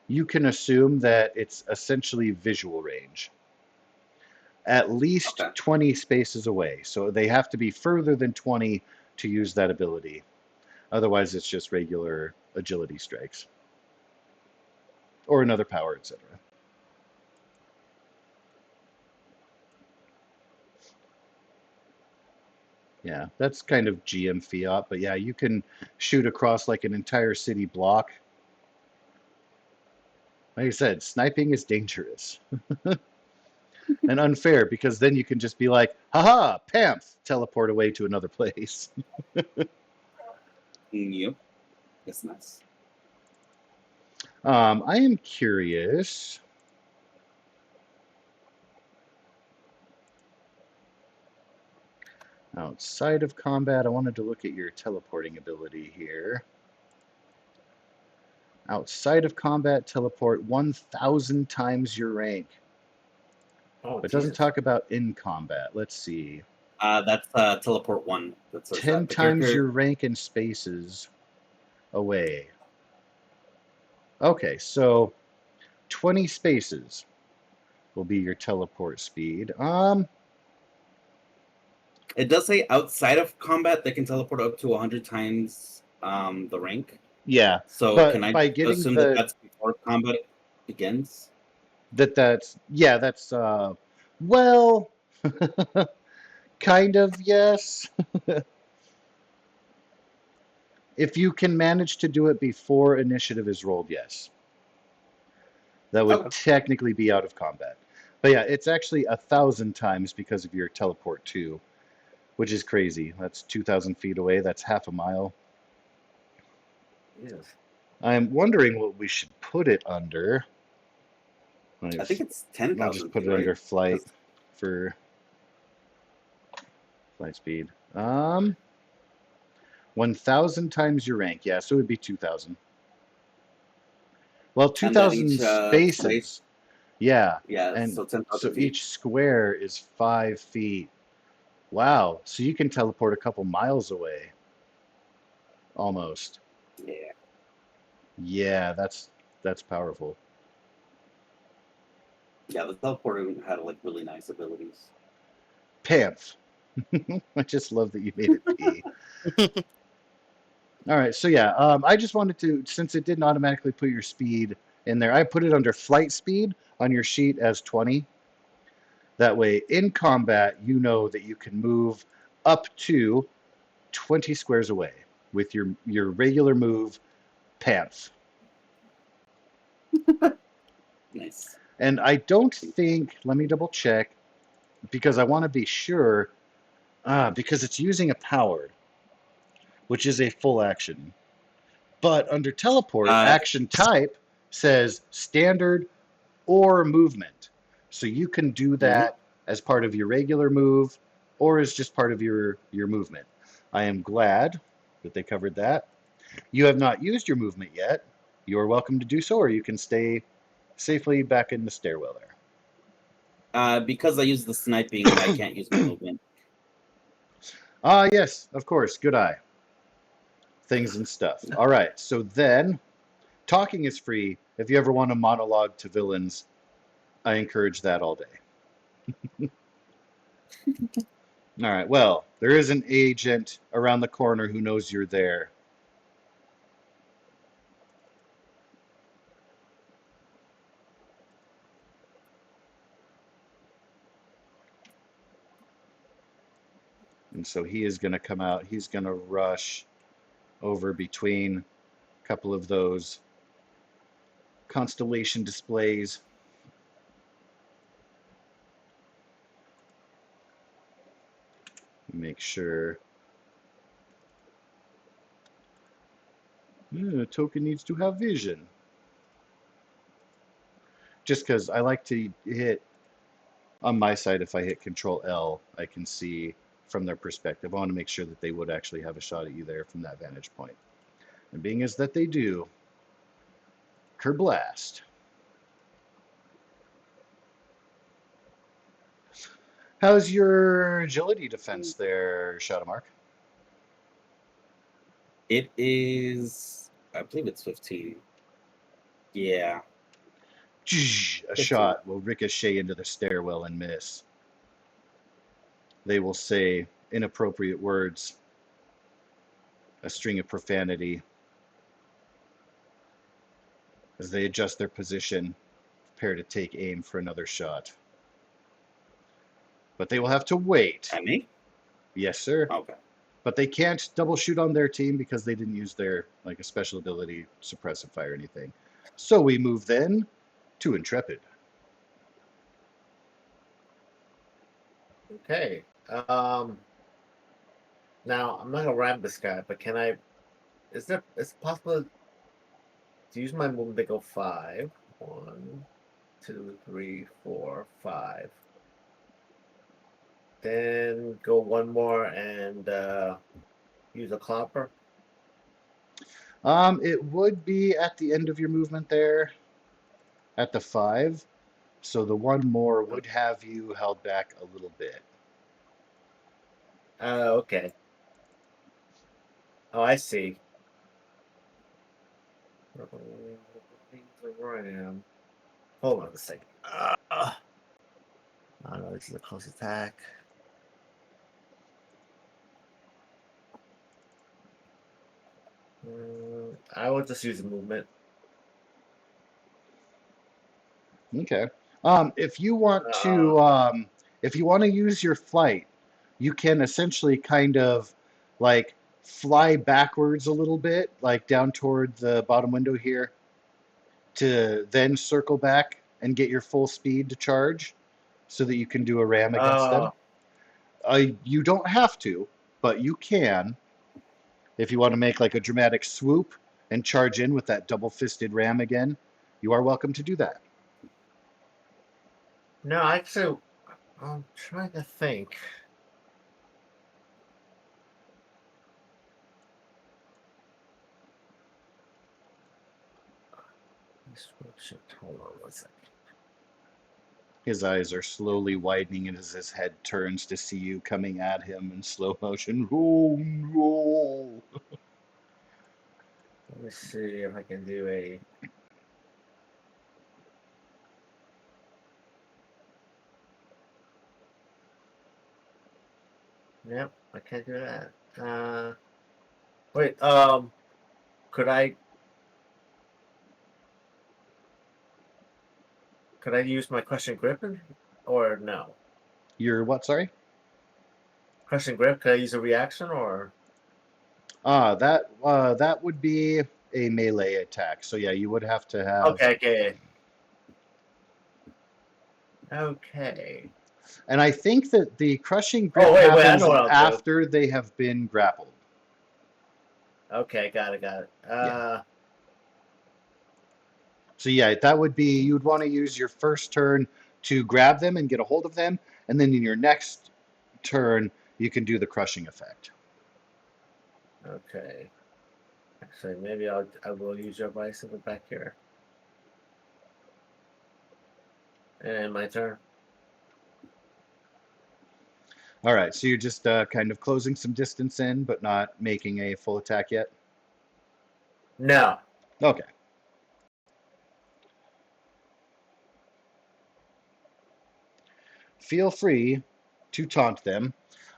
you can assume that it's essentially visual range. At least Okay. 20 spaces away. So they have to be further than 20 to use that ability. Otherwise, it's just regular agility strikes or another power, etc. Yeah, that's kind of GM fiat, but yeah, you can shoot across like an entire city block. Like I said, sniping is dangerous and unfair because then you can just be like, haha, pamf, teleport away to another place. Yep. That's nice. I am curious. Outside of combat, I wanted to look at your teleporting ability here. Outside of combat, teleport 1,000 times your rank. Oh, It doesn't Jesus. talk about in combat. Let's see. That's teleport 1. That says 10 that. The times character, your rank in spaces away. Okay, so 20 spaces will be your teleport speed. it does say outside of combat they can teleport up to 100 times the rank. Yeah, So can but I by getting assume that that's before combat begins? that's well, kind of yes. If you can manage to do it before initiative is rolled, yes. That would Okay. technically be out of combat. But yeah, it's actually 1,000 times because of your teleport too, which is crazy. That's 2,000 feet away. That's half a mile. Jesus. I'm wondering what we should put it under. I think it's 10,000 I'll just put feet, it right? under flight for flight speed. 1,000 times your rank. Yeah, so it would be 2,000. Well, And then 2,000 each space, spaces. Yeah, yeah, and so 10,000 so feet. each square is 5 feet. Wow, so you can teleport a couple miles away. Almost. Yeah. Yeah, that's powerful. Yeah, the teleporter had like really nice abilities. Pants. I just love that you made it P. All right, so yeah, I just wanted to, since it didn't automatically put your speed in there, I put it under flight speed on your sheet as 20. That way, in combat, you know that you can move up to 20 squares away with your regular move, pants. Nice. And I don't think, let me double check, because I want to be sure, because it's using a power, which is a full action. But under teleport, Uh, action type says standard or movement. So you can do mhm. that as part of your regular move or as just part of your movement. I am glad that they covered that. You have not used your movement yet. You are welcome to do so, or you can stay safely back in the stairwell there. Because I use the sniping, I can't use my movement. Yes, of course. Good eye. Things and stuff. All right. So then, talking is free. If you ever want to monologue to villains, I encourage that all day. All right. Well, there is an agent around the corner who knows you're there. And so he is going to come out. He's going to rush over between a couple of those constellation displays. Make sure. A token needs to have vision. Just because I like to hit on my side, if I hit Control L, I can see from their perspective. I want to make sure that they would actually have a shot at you there from that vantage point. And being as that they do, Kerblast. How's your agility defense there, Shadowmark? It is, I believe it's 15. Yeah. A 15. shot will ricochet into the stairwell and miss. They will say inappropriate words, a string of profanity, as they adjust their position, prepare to take aim for another shot. But they will have to wait. At me? Yes, sir. Okay. But they can't double shoot on their team because they didn't use their a special ability, suppressive fire or anything. So we move then to Intrepid. Okay. Now I'm not gonna ram this guy, but can I? Is it possible to use my movement to go 5? 1, 2, 3, 4, 5. Then go one more and use a clopper. It would be at the end of your movement there, at the 5. So the one more would have you held back a little bit. Okay. Oh, I see. Where I am. Hold on a second. Oh no, this is a close attack. I will just use a movement. Okay. If you want if you want to use your flight, you can essentially kind of like fly backwards a little bit, like down toward the bottom window here, to then circle back and get your full speed to charge, so that you can do a ram against them. You don't have to, but you can if you want to make like a dramatic swoop and charge in with that double-fisted ram again. You are welcome to do that. No, actually, I'm trying to think. Hold on one second. His eyes are slowly widening as his head turns to see you coming at him in slow motion. Oh, no. Let me see if I can do a. Yep, I can't do that. Wait. Could I? Could I use my crushing grip or no? You're what, sorry? Crushing grip. Could I use a reaction or? That would be a melee attack. So yeah, you would have to have. Okay. Okay. Okay. And I think that the crushing grip Oh wait. I happens know what I'll do. after they have been grappled. Okay. Got it. Got it. Yeah. So yeah, that would be, you'd want to use your first turn to grab them and get a hold of them, and then in your next turn you can do the crushing effect. Okay. Actually, maybe I will use your bicycle back here. And my turn. All right, so you're just kind of closing some distance in, but not making a full attack yet? No. Okay. Feel free to taunt them.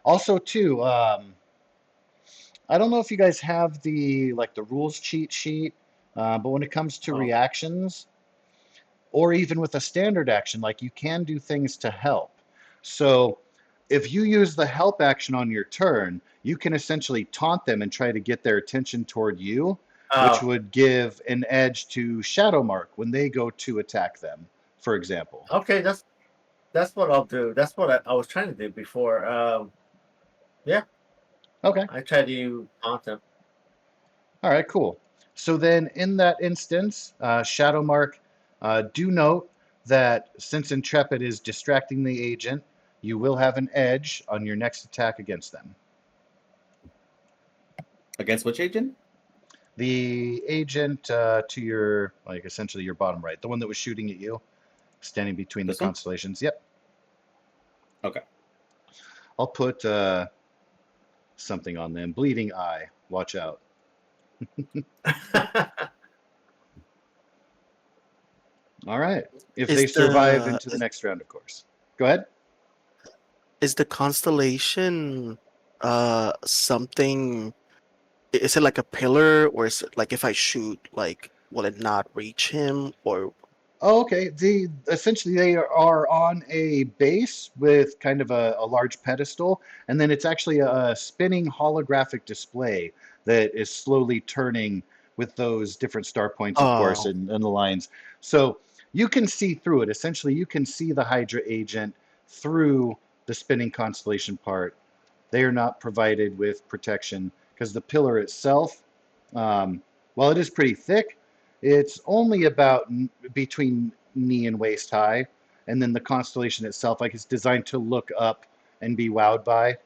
Also, too, I don't know if you guys have the rules cheat sheet, but when it comes to Oh. reactions, or even with a standard action, like you can do things to help. So if you use the help action on your turn, you can essentially taunt them and try to get their attention toward you, which Oh. would give an edge to Shadow Mark when they go to attack them, for example. Okay. That's what I'll do. That's what I was trying to do before. Yeah. Okay. I tried to taunt him. All right, cool. So then in that instance, Shadow Mark, do note that since Intrepid is distracting the agent, you will have an edge on your next attack against them. Against which agent? The agent to your, essentially your bottom right, the one that was shooting at you, standing between the This one? constellations. Yep. Okay. I'll put something on them. Bleeding eye. Watch out. All right. If Is they survive the into the next round, of course. Go ahead. is the constellation something? Is it like a pillar, or is it like if I shoot, like will it not reach him? Or Oh, okay. Essentially they are on a base with kind of a large pedestal, and then it's actually a spinning holographic display that is slowly turning with those different star points, of course, oh, and the lines. So you can see through it. Essentially, you can see the Hydra agent through the spinning constellation part. They are not provided with protection because the pillar itself, while it is pretty thick, it's only about between knee and waist high, and then the constellation itself, like it's designed to look up and be wowed by,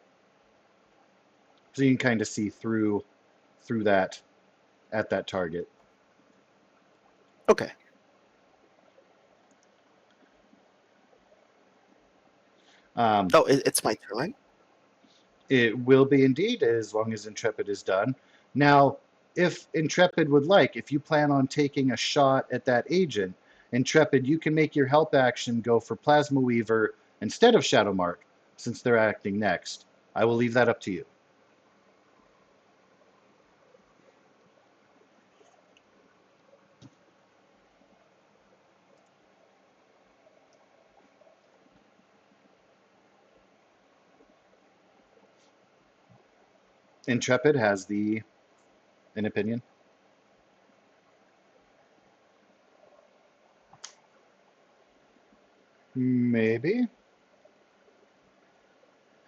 so you can kind of see through that at that target. okay. Oh, it's my turn, right? It will be indeed, as long as Intrepid is done. Now, if Intrepid would like, if you plan on taking a shot at that agent, Intrepid, you can make your help action go for Plasma Weaver instead of Shadow Mark, since they're acting next. I will leave that up to you. Intrepid has an opinion. Maybe.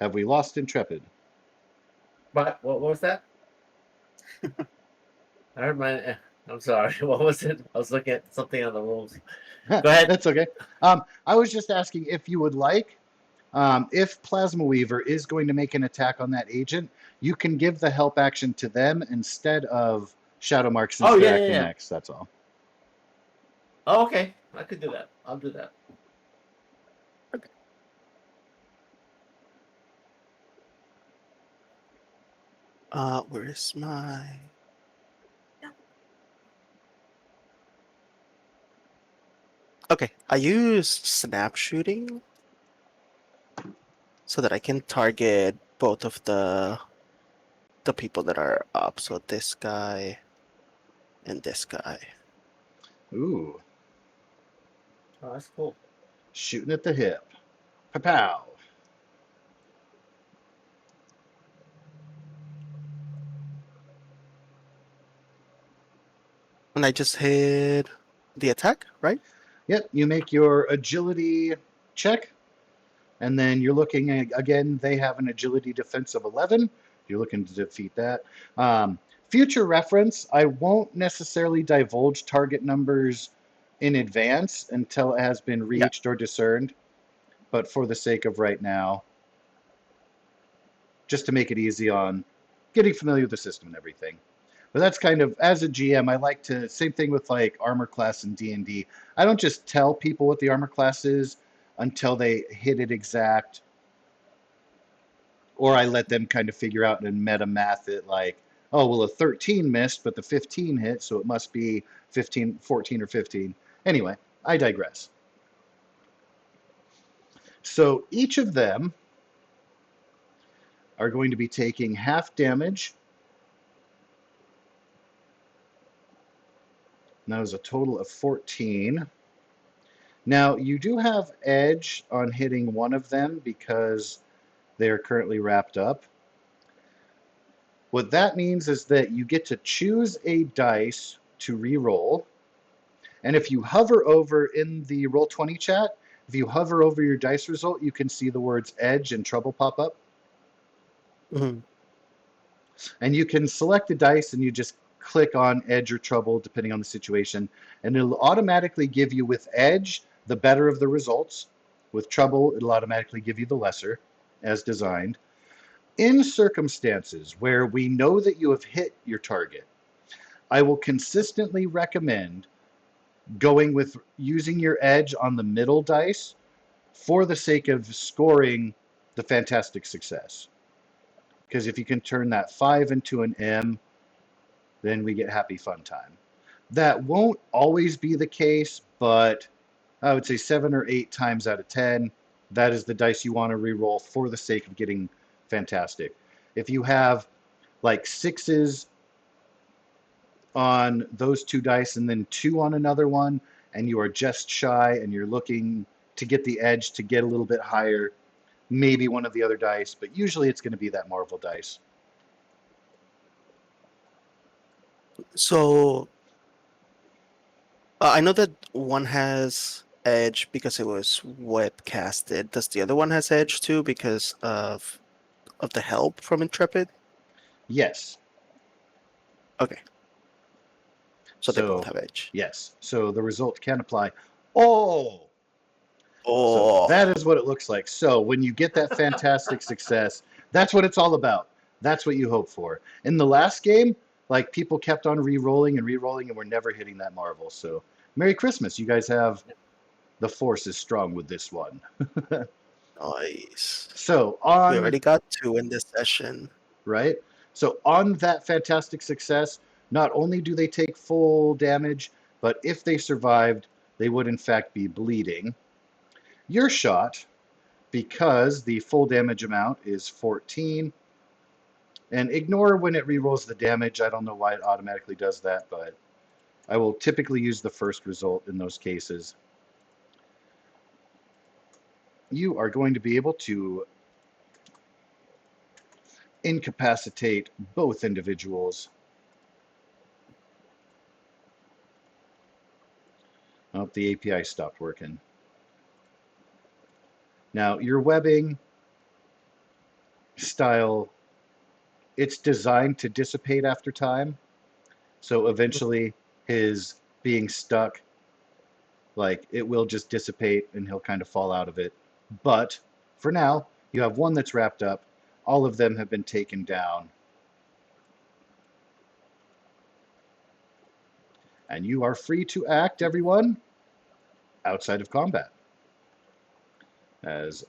Have we lost Intrepid? What was that? I heard my. I'm sorry. What was it? I was looking at something on the rules. Go ahead. That's okay. I was just asking if you would like, if Plasma Weaver is going to make an attack on that agent, you can give the help action to them instead of Shadow Mark since Oh they're yeah, yeah, acting yeah. next. That's all. Oh, okay. I could do that. I'll do that. Where is my? Okay, I use snap shooting so that I can target both of the people that are up. So this guy and this guy. Ooh, Oh, that's cool. shooting at the hip. Pow. And I just hit the attack, right? Yep, you make your agility check, and then you're looking at, again, they have an agility defense of 11. You're looking to defeat that. Future reference, I won't necessarily divulge target numbers in advance until it has been Yeah. reached or discerned, but for the sake of right now, just to make it easy on getting familiar with the system and everything. But that's kind of, as a GM, I like to, same thing with like armor class and D&D. I don't just tell people what the armor class is until they hit it exact, or I let them kind of figure out and meta math it like, oh, well, a 13 missed, but the 15 hit, so it must be 15, 14 or 15. Anyway, I digress. So each of them are going to be taking half damage. And that was a total of 14. Now, you do have edge on hitting one of them because they are currently wrapped up. What that means is that you get to choose a dice to re-roll. And if you hover over in the Roll20 chat, if you hover over your dice result, you can see the words edge and trouble pop up. Mhm. And you can select a dice and you just click on edge or trouble depending on the situation. And it'll automatically give you, with edge, the better of the results. With trouble, it'll automatically give you the lesser, as designed. In circumstances where we know that you have hit your target, I will consistently recommend going with using your edge on the middle dice for the sake of scoring the fantastic success. Because if you can turn that 5 into an M, then we get happy fun time. That won't always be the case, but I would say 7 or 8 times out of 10, that is the dice you want to re-roll for the sake of getting fantastic. If you have like 6s on those 2 dice and then 2 on another one, and you are just shy and you're looking to get the edge to get a little bit higher, maybe one of the other dice, but usually it's going to be that Marvel dice. So I know that one has edge because it was web casted. Does the other one has edge too because of the help from Intrepid? Yes. Okay. So they both So, have edge. yes. So the result can apply. Oh! So Oh. that is what it looks like. So when you get that fantastic success, that's what it's all about. That's what you hope for. In the last game, like people kept on re-rolling and we're never hitting that Marvel. So Merry Christmas. You guys have the force is strong with this one. Nice. So We on already got 2 in this session. right? So on that fantastic success, not only do they take full damage, but if they survived, they would in fact be bleeding. Your shot, because the full damage amount is 14, and ignore when it rerolls the damage. I don't know why it automatically does that, but I will typically use the first result in those cases. You are going to be able to incapacitate both individuals. Oh, the API stopped working. Now, your webbing style, it's designed to dissipate after time. So eventually his being stuck, like it will just dissipate and he'll kind of fall out of it. But for now, you have one that's wrapped up. All of them have been taken down. And you are free to act, everyone, outside of combat. As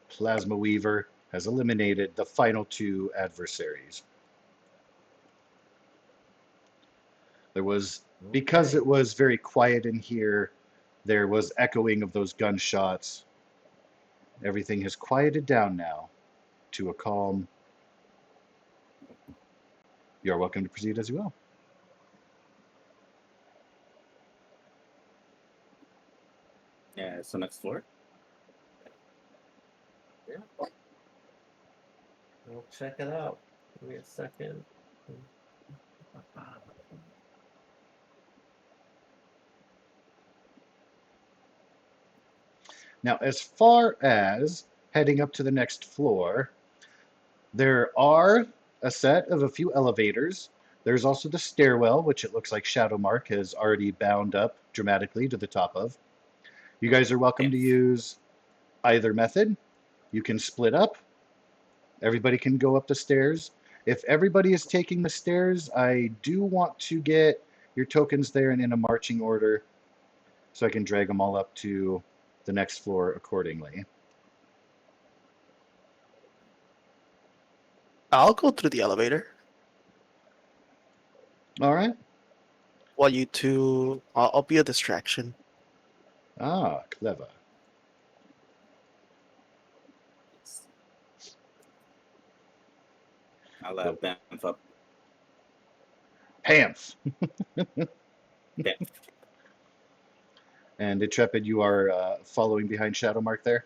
Plasma Weaver has eliminated the final 2 adversaries. There was, because it was very quiet in here, there was echoing of those gunshots. Everything has quieted down now to a calm. You are welcome to proceed as you will. Yeah, so next floor. Yeah. We'll check it out. Give me a second. Now, as far as heading up to the next floor, there are a set of a few elevators. There's also the stairwell, which it looks like Shadowmark has already bound up dramatically to the top of. You guys are welcome to Yes. use either method. You can split up. Everybody can go up the stairs. If everybody is taking the stairs, I do want to get your tokens there and in a marching order so I can drag them all up to the next floor accordingly. I'll go through the elevator All right. while you two. I'll be a distraction. Ah, clever. I'll So, Bamf up. Pamps. Bamf. And Intrepid, you are following behind Shadowmark there?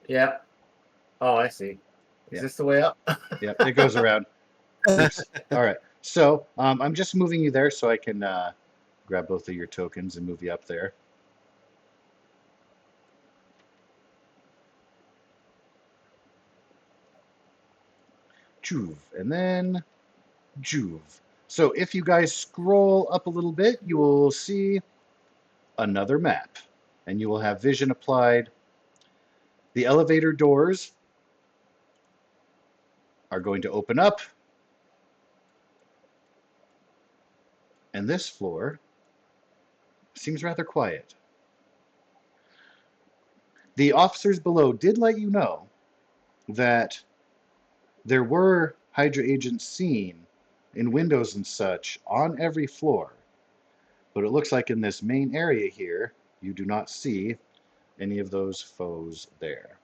Yeah. Oh, I see. Is Yeah. this the way up? Yep, it goes around. Oops. All right. So I'm just moving you there so I can grab both of your tokens and move you up there. Juve. And then Juve. So if you guys scroll up a little bit, you will see another map. And you will have vision applied. The elevator doors are going to open up. And this floor seems rather quiet. The officers below did let you know that there were Hydra agents seen in windows and such on every floor, but it looks like in this main area here, you do not see any of those foes there.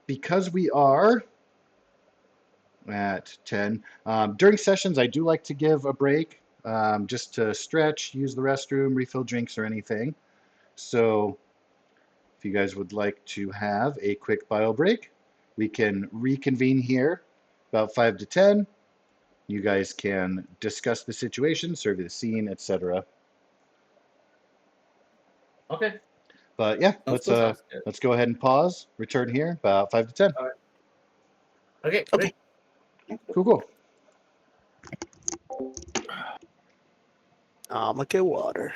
Because we are at 10, during sessions, I do like to give a break just to stretch, use the restroom, refill drinks or anything. So if you guys would like to have a quick bio break, we can reconvene here about 5 to 10. You guys can discuss the situation, survey the scene, etc. Okay. But yeah, Sounds good. let's go ahead and pause. Return here about 5 to 10. All right. Okay. Okay. Great. Cool. I'm gonna get water.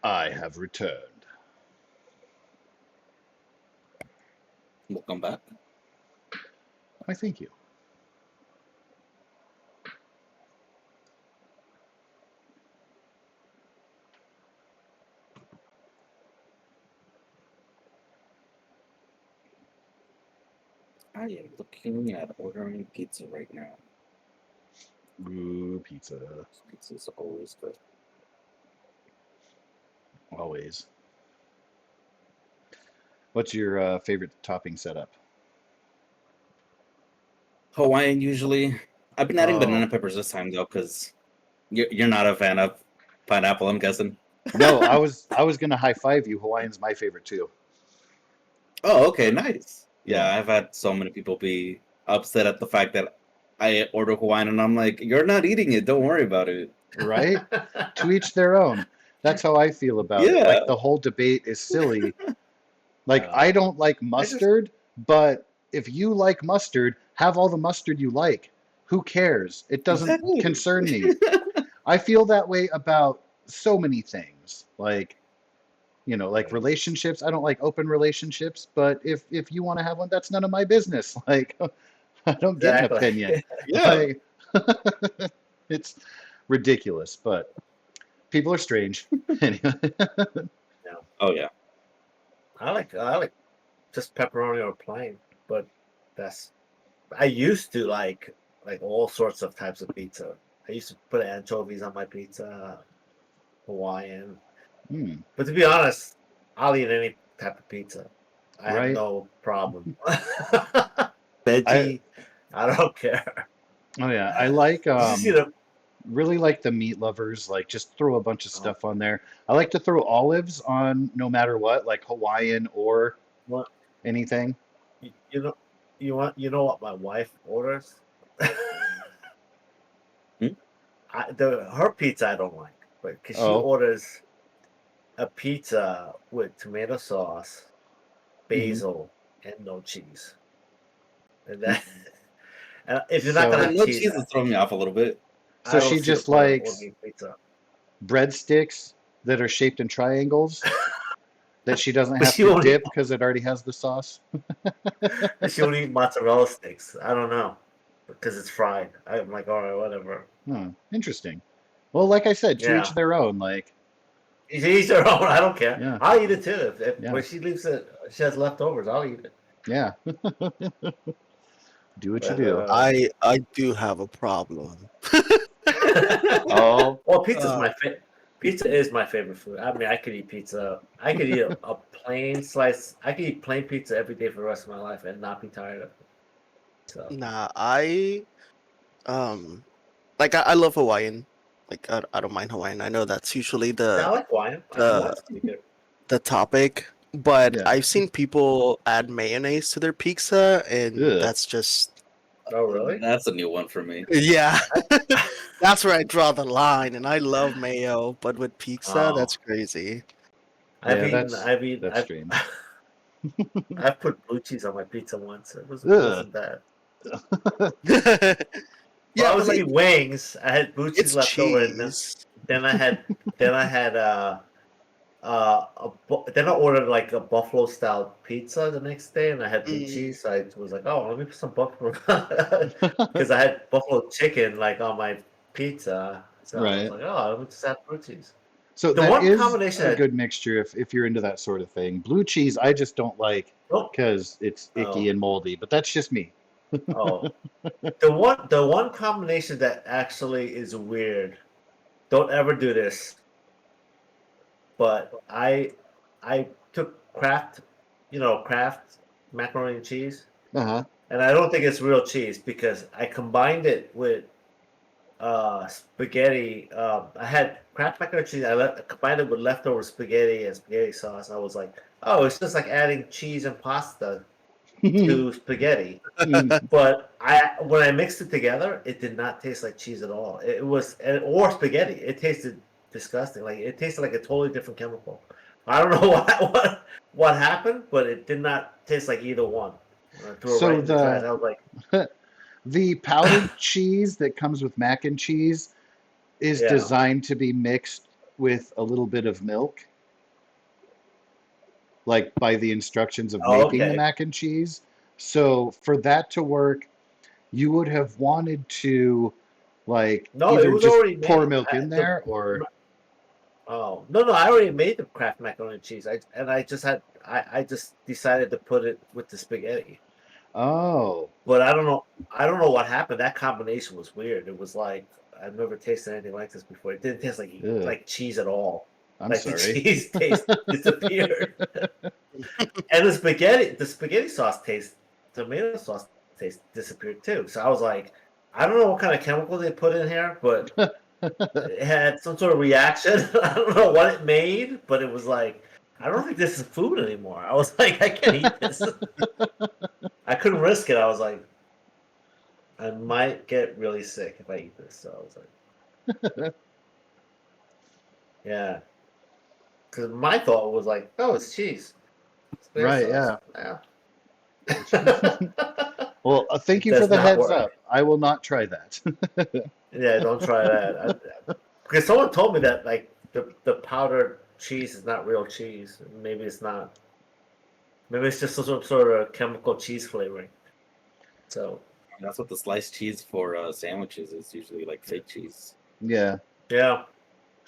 I have returned. Welcome back. I thank you. I am looking at ordering pizza right now. Ooh, pizza. Pizza's always good. Always. What's your favorite topping setup? Hawaiian usually. I've been adding Oh. banana peppers this time though, because you're not a fan of pineapple, I'm guessing. No, I was gonna high five you. Hawaiian's my favorite too. Oh, okay, nice. Yeah, Yeah. I've had so many people be upset at the fact that I order Hawaiian and I'm like, you're not eating it. Don't worry about it. Right? To each their own. That's how I feel about it. Yeah. Like the whole debate is silly. Like I don't like mustard, but if you like mustard, have all the mustard you like. Who cares? It doesn't Exactly. concern me. I feel that way about so many things. Like, you know, like Right. relationships. I don't like open relationships, but if you want to have one, that's none of my business. Like, I don't get an Exactly. opinion. Yeah. Like, it's ridiculous, but people are strange. Anyway. Oh yeah. I like just pepperoni or plain, but I used to like all sorts of types of pizza. I used to put anchovies on my pizza, Hawaiian. Hmm, But to be honest, I'll eat any type of pizza. I have right? no problem. Veggie, I don't care. Oh yeah, I like Just, you know, really like the meat lovers. Like just throw a bunch of stuff on there. I like to throw olives on no matter what, like Hawaiian or what anything. you know, you know what my wife orders? Hmm? Her pizza I don't like, but because she Oh, orders a pizza with tomato sauce, basil, and no cheese. And that, and if you're not gonna so The have no cheese, cheese is throwing me off a little bit. so I don't she see the just point of likes ordering pizza. breadsticks that are shaped in triangles that she doesn't But have she to won't eat. dip because it already has the sauce. She won't eat mozzarella sticks. I don't know because it's fried. I'm like, all right, whatever. Hmm, interesting. Well, like I said, to each Yeah, their own. Like, she eats her own. I don't care. yeah, I'll eat it too. If yeah, when she leaves it, she has leftovers. I'll eat it. yeah. Do what you But do. I do have a problem. Oh, well, pizza's Uh, my pizza is my favorite food. I mean, I could eat pizza. I could eat a plain slice. I could eat plain pizza every day for the rest of my life and not be tired of it. So nah, like I love Hawaiian. Like I don't mind Hawaiian. I know that's usually yeah, I like wine. the Wine's pretty good. the topic, but yeah. I've seen people add mayonnaise to their pizza, and Ugh. that's just Oh, really? That's a new one for me. yeah. That's where I draw the line, and I love mayo, but with pizza, Oh, that's crazy. Yeah, that's I've strange. I've put blue cheese on my pizza once. It Ugh. wasn't bad. Yeah, Well, I but was like eating wings. I had blue cheese it's left over, and cheese. then I had then I ordered like a buffalo style pizza the next day, and I had blue Mm, cheese. So I was like, oh, let me put some buffalo because I had buffalo chicken like on my pizza. So I was Right. like, oh, let me just add blue cheese. So The that one is combination a that good mixture if you're into that sort of thing. Blue cheese, I just don't like oh because it's icky oh and moldy, but that's just me. oh the one combination that actually is weird. Don't ever do this, but I took Kraft macaroni and cheese. Uh-huh. And I don't think it's real cheese because I combined it with spaghetti. I had Kraft macaroni and cheese. Combined it with leftover spaghetti and spaghetti sauce. I was like, oh, it's just like adding cheese and pasta to spaghetti. Mm. But when I mixed it together, it did not taste like cheese at all. It was or spaghetti. It tasted disgusting. Like it tasted like a totally different chemical. I don't know what happened, but it did not taste like either one. I threw it right So in the trash. I was like, the powdered cheese that comes with mac and cheese is yeah. designed to be mixed with a little bit of milk like by the instructions of Oh, making the okay. mac and cheese. So for that to work, you would have wanted to like No, it either was just already pour made. milk in there or Oh no, I already made the Kraft macaroni and cheese. I just decided to put it with the spaghetti. oh, But I don't know what happened. That combination was weird. It was like I've never tasted anything like this before. It didn't taste ugh, like cheese at all. I'm Like the sorry. cheese taste disappeared. And the spaghetti sauce taste, tomato sauce taste disappeared too. So I was like, I don't know what kind of chemical they put in here, but it had some sort of reaction. I don't know what it made, but it was like, I don't think this is food anymore. I was like, I can't eat this. I couldn't risk it. I was like, I might get really sick if I eat this. So I was like, yeah. Because my thought was like, oh, it's cheese. Spare Right, sauce. yeah. Yeah. Well, thank It you for does the not heads work. up. I will not try that. Yeah, don't try that. Because someone told me that like the powdered cheese is not real cheese. Maybe it's not. Maybe it's just some sort of chemical cheese flavoring. So That's what the sliced cheese for sandwiches is usually like fake cheese. Yeah, yeah.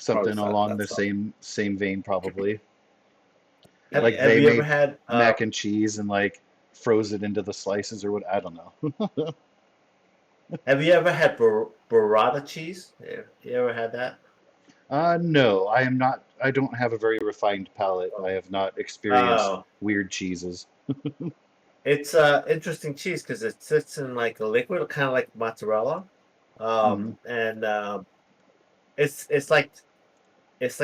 Probably something along that the stuff. same vein probably. Have, Like have they you ever made had mac and cheese and like froze it into the slices or what, I don't know. have you ever had burrata cheese? Yeah. You ever had that? No, I am not. I don't have a very refined palate. I Oh. have not experienced Oh. weird cheeses. It's interesting cheese because it sits in like a liquid, kind of like mozzarella. Hmm. And it's like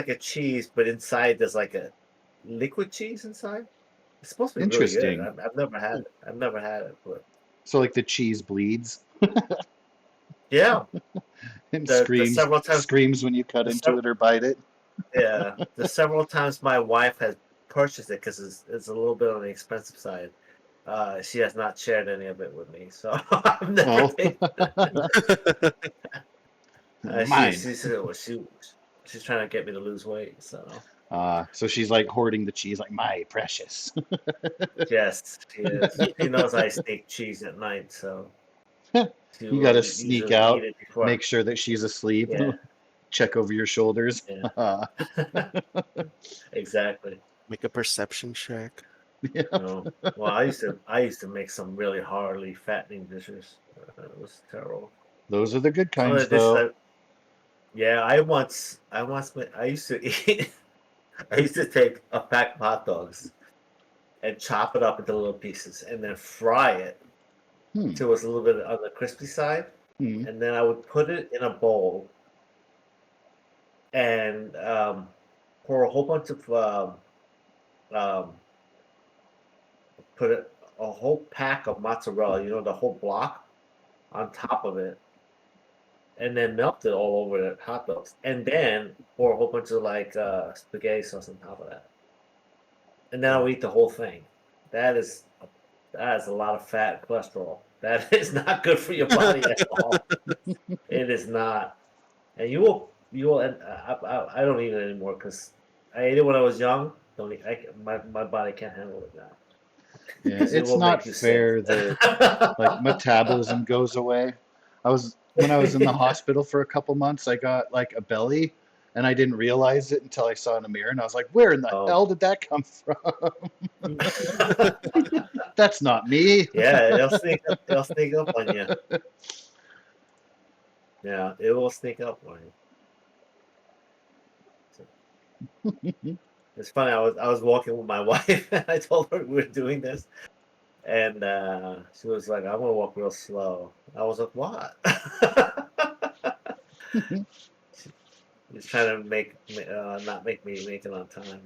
a cheese, but inside there's like a liquid cheese inside. It's supposed to be really good. Interesting. I've never had it. I've never had it, but So like the cheese bleeds yeah, and the screams several times screams when you cut the into sev- it or bite it. the several times my wife has purchased it because it's a little bit on the expensive side. She has not shared any of it with me, so I've never Oh, tasted it. She mine. she said well, she's trying to get me to lose weight, so So she's like hoarding the cheese, like my precious. yes, she is. She knows I sneak cheese at night, so she You will gotta sneak usually eat out, it before. make sure that she's asleep, Yeah, check over your shoulders. yeah, exactly. Make a perception check. Yeah, No, well, I used to make some really horribly fattening dishes. It was terrible. those are the good Some of kinds, the dishes, though. yeah, I used to eat. I used to take a pack of hot dogs and chop it up into little pieces, and then fry it Hmm. till it's a little bit on the crispy side, Hmm. and then I would put it in a bowl and pour a whole bunch of um, put a whole pack of mozzarella, the whole block on top of it, and then melt it all over the hot dogs, and then pour a whole bunch of like spaghetti sauce on top of that, and then I'll eat the whole thing. That is that is a lot of fat and cholesterol. That is not good for your body at all. It is not, and you will. And I don't eat it anymore because I ate it when I was young. Don't eat, my body can't handle it now Yeah, because it it's will not make you sick. fair that like metabolism goes away. When I was in the hospital for a couple months, I got like a belly and I didn't realize it until I saw in a mirror and I was like, where in the Oh. hell did that come from? That's not me. Yeah, it'll sneak up. It'll sneak up on you. Yeah, it will sneak up on you. It's funny. I was walking with my wife, and I told her we were doing this, and she was like, "I'm gonna walk real slow." I was like, "What?" She's trying to not make me make it on time.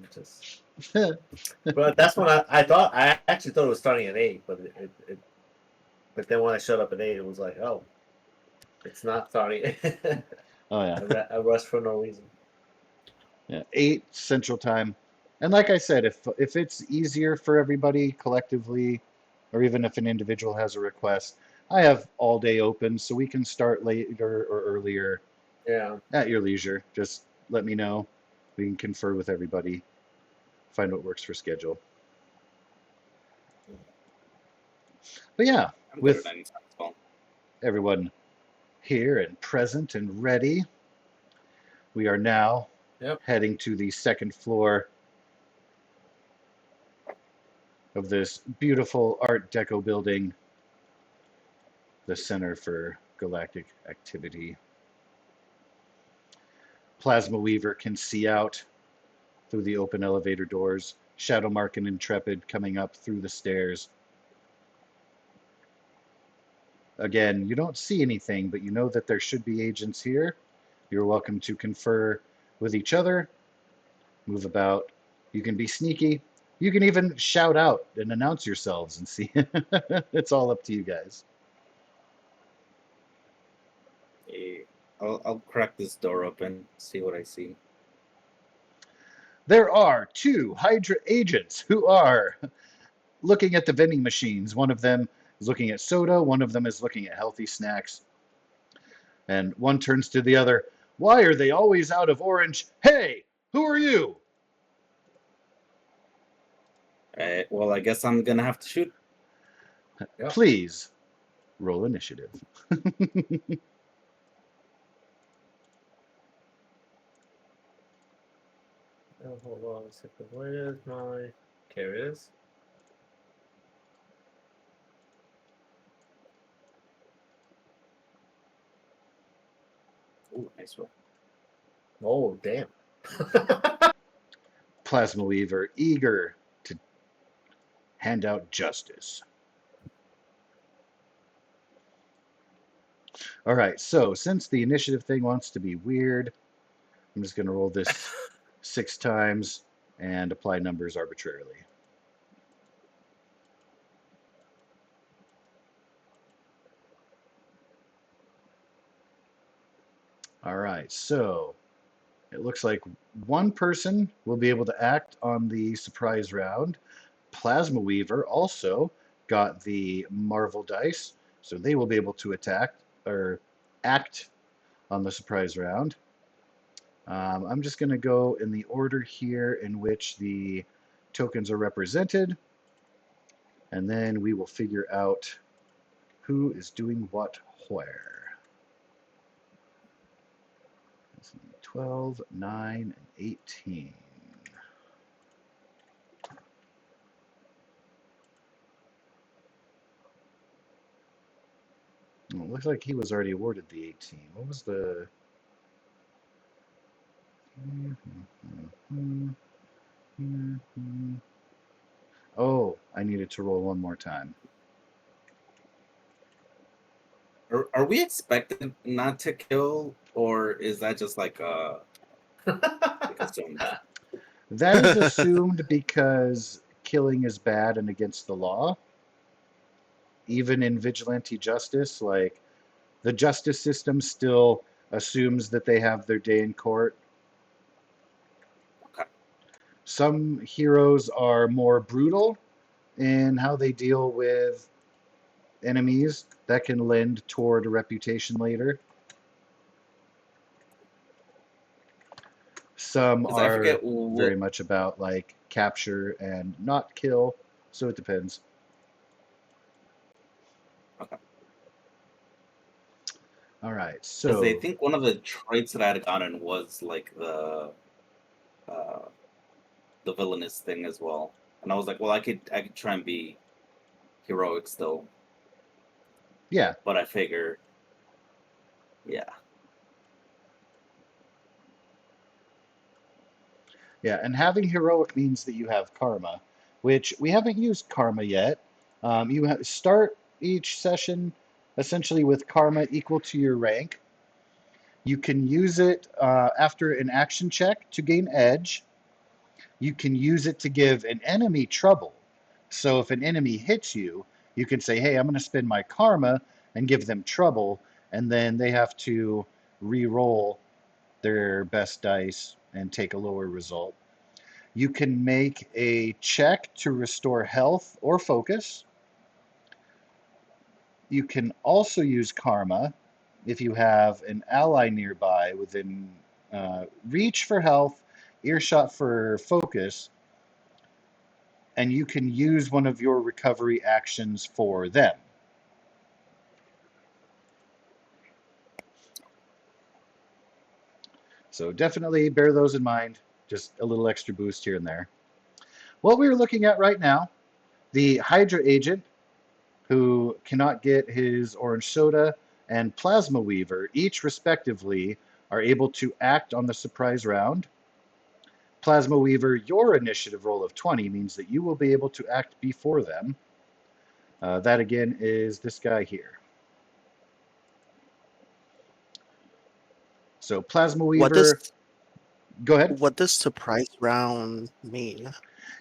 But that's when I actually thought it was starting at 8, but then when I showed up at 8, it was like, oh, it's not starting. Oh yeah. I rushed for no reason. Yeah, 8 Central Time. And like I said, if it's easier for everybody collectively, or even if an individual has a request, I have all day open, so we can start later or earlier Yeah. at your leisure. Just let me know. We can confer with everybody, find what works for schedule. But yeah, I'm good at with any time as well. everyone here and present and ready, we are now Yep. heading to the second floor of this beautiful Art Deco building, the Center for Galactic Activity. Plasma Weaver can see out through the open elevator doors, Shadowmark and Intrepid coming up through the stairs. Again, you don't see anything, but you know that there should be agents here. You're welcome to confer with each other, move about. You can be sneaky. You can even shout out and announce yourselves and see. It's all up to you guys. Eh, I'll crack this door open, see what I see. There are two Hydra agents who are looking at the vending machines. One of them is looking at soda, one of them is looking at healthy snacks. And one turns to the other. Why are they always out of orange? Hey, who are you? Well, I guess I'm gonna have to shoot. Yep. Please roll initiative. Oh, hold on a second. Where's my? Here it is. Ooh, nice roll. Oh, damn. Plasma Weaver, eager to hand out justice. All right, so since the initiative thing wants to be weird, I'm just going to roll this 6 times and apply numbers arbitrarily. All right, so it looks like one person will be able to act on the surprise round. Plasma Weaver also got the Marvel dice, so they will be able to attack or act on the surprise round. I'm just going to go in the order here in which the tokens are represented, and then we will figure out who is doing what where. 12, 9, and 18. Well, it looks like he was already awarded the 18. What was the... Oh, I needed to roll one more time. Are we expected not to kill, or is that just like assumed? That is assumed because killing is bad and against the law. Even in vigilante justice, like the justice system still assumes that they have their day in court. Okay. Some heroes are more brutal in how they deal with enemies. That can lend toward a reputation later. Some Because I forget are very what. much about like capture and not kill, so it depends. Okay. All right, Because I so think one of the traits that I had gotten was like uh, the villainous thing as well, and I was like, well, I could try and be heroic still, yeah, but I figure, yeah, yeah, and having heroic means that you have karma, which we haven't used karma yet. Start each session essentially with karma equal to your rank. You can use it after an action check to gain edge. You can use it to give an enemy trouble. So if an enemy hits you, you can say, hey, I'm going to spend my karma and give them trouble, and then they have to re-roll their best dice and take a lower result. You can make a check to restore health or focus. You can also use karma if you have an ally nearby within reach for health, earshot for focus, and you can use one of your recovery actions for them. So definitely bear those in mind. Just a little extra boost here and there. What we're looking at right now, the Hydra agent, who cannot get his orange soda, and Plasma Weaver, each respectively, are able to act on the surprise round. Plasma Weaver, your initiative roll of 20 means that you will be able to act before them. That again is this guy here. So Plasma What does Weaver, go ahead. what does surprise round mean?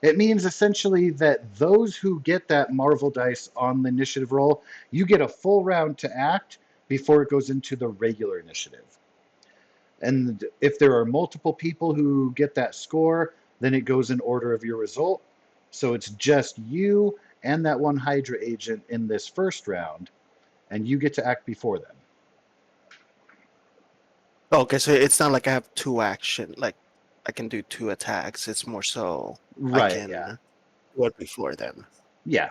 It means essentially that those who get that Marvel dice on the initiative roll, you get a full round to act before it goes into the regular initiative. And if there are multiple people who get that score, then it goes in order of your result. So it's just you and that one Hydra agent in this first round, and you get to act before them. Okay, so it's not like I have two action, like I can do two attacks. It's more so I Right, can yeah. do it before them. Yeah.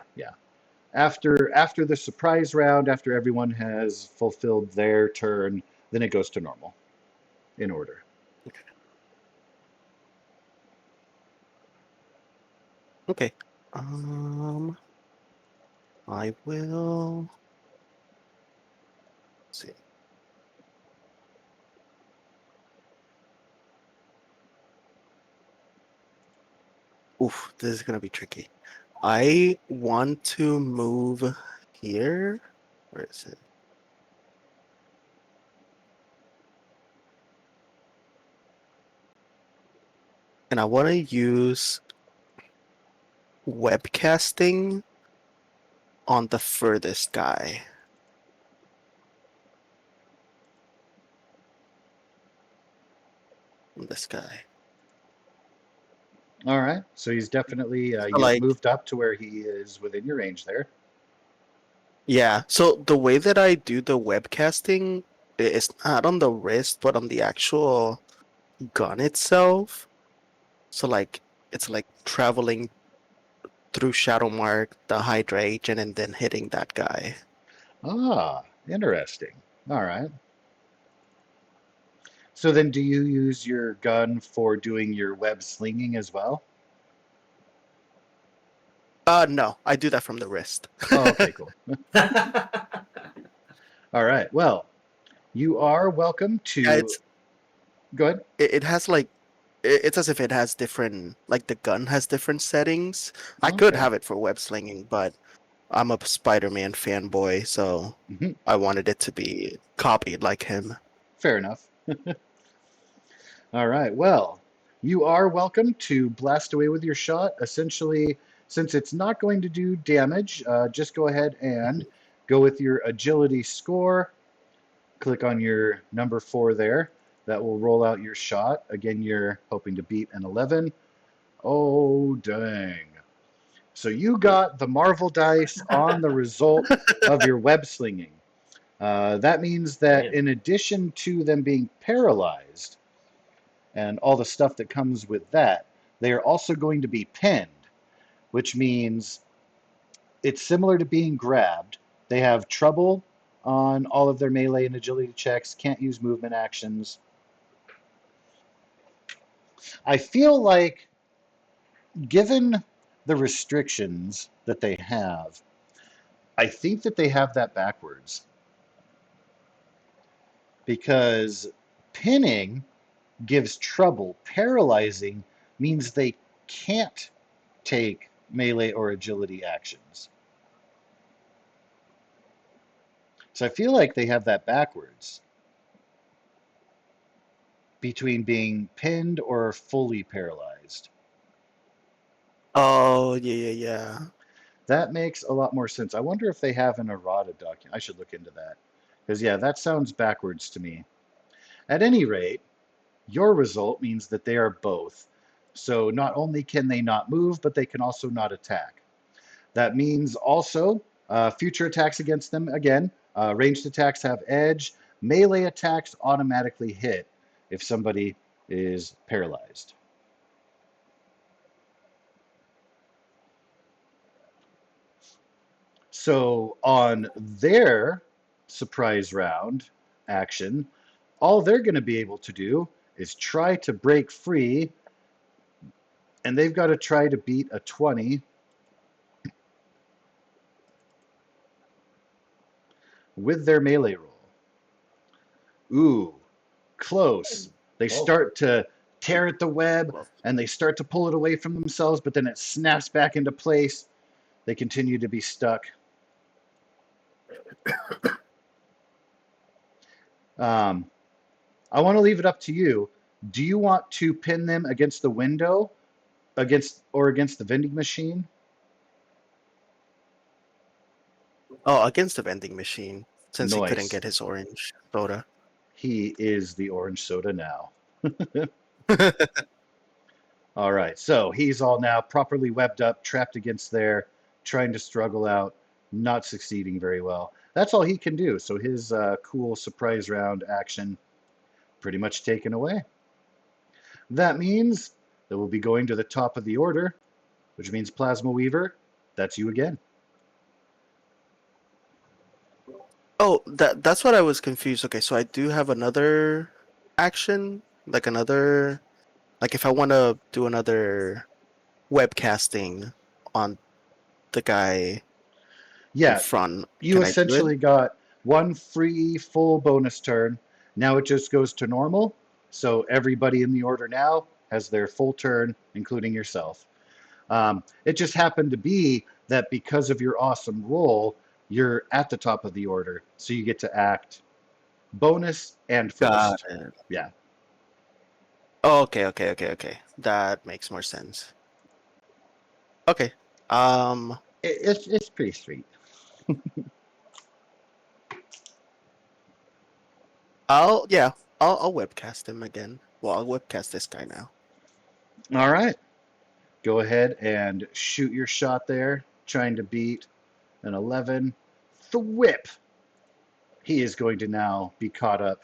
After the surprise round, after everyone has fulfilled their turn, then it goes to normal in order. Okay. I will see. Oof, this is gonna be tricky. I want to move here. Where is it? And I want to use webcasting on the furthest guy. On this guy. All right. So he's definitely So you've like, moved up to where he is within your range there. yeah. So the way that I do the webcasting is not on the wrist, but on the actual gun itself. So like, it's like traveling through Shadow Mark, the Hydra agent, and then hitting that guy. Ah, interesting. All right. So then do you use your gun for doing your web slinging as well? No, I do that from the wrist. Oh, okay, cool. All right. Well, you are welcome Yeah, to go ahead. it has like it's as if it has different, like the gun has different settings. I could Okay. have it for web slinging, but I'm a Spider-Man fanboy, so Hmm. I wanted it to be copied like him. Fair enough. All right. Well, you are welcome to blast away with your shot. Essentially, since it's not going to do damage, just go ahead and go with your agility score. Click on your number 4 there. That will roll out your shot. Again, you're hoping to beat an 11. Oh, dang. So you got the Marvel dice on the result of your web slinging. That means that Damn. in addition to them being paralyzed and all the stuff that comes with that, they are also going to be pinned, which means it's similar to being grabbed. They have trouble on all of their melee and agility checks, can't use movement actions. I feel like, given the restrictions that they have, I think that they have that backwards because pinning gives trouble. Paralyzing means they can't take melee or agility actions. So I feel like they have that backwards between being pinned or fully paralyzed. Oh, yeah. That makes a lot more sense. I wonder if they have an errata document. I should look into that. Because, yeah, that sounds backwards to me. At any rate, your result means that they are both. So not only can they not move, but they can also not attack. That means also future attacks against them, again, ranged attacks have edge. Melee attacks automatically hit if somebody is paralyzed. So on their surprise round action, all they're going to be able to do is try to break free, and they've got to try to beat a 20 with their melee roll. Ooh, close. They Oh. start to tear at the web Well, and they start to pull it away from themselves, but then it snaps back into place. They continue to be stuck. I want to leave it up to you. Do you want to pin them against the window, against the vending machine? oh, against the vending machine, since he couldn't Noise. get his orange soda. He is the orange soda now. All right, so he's all now properly webbed up, trapped against there, trying to struggle out, not succeeding very well. That's all he can do. So his cool surprise round action pretty much taken away. That means that we'll be going to the top of the order, which means Plasma Weaver, that's you again. Oh, that's what I was confused. Okay, so I do have another action, like if I want to do another webcasting on the guy in Yeah, front, you can I do it? essentially got one free full bonus turn. Now it just goes to normal. So everybody in the order now has their full turn, including yourself. It just happened to be that because of your awesome roll, you're at the top of the order. So you get to act bonus and Got first. it. Yeah. Oh, okay. That makes more sense. Okay. It's pretty sweet. I'll webcast him again. Well, I'll webcast this guy now. All right. Go ahead and shoot your shot there, trying to beat an 11. Thwip. He is going to now be caught up.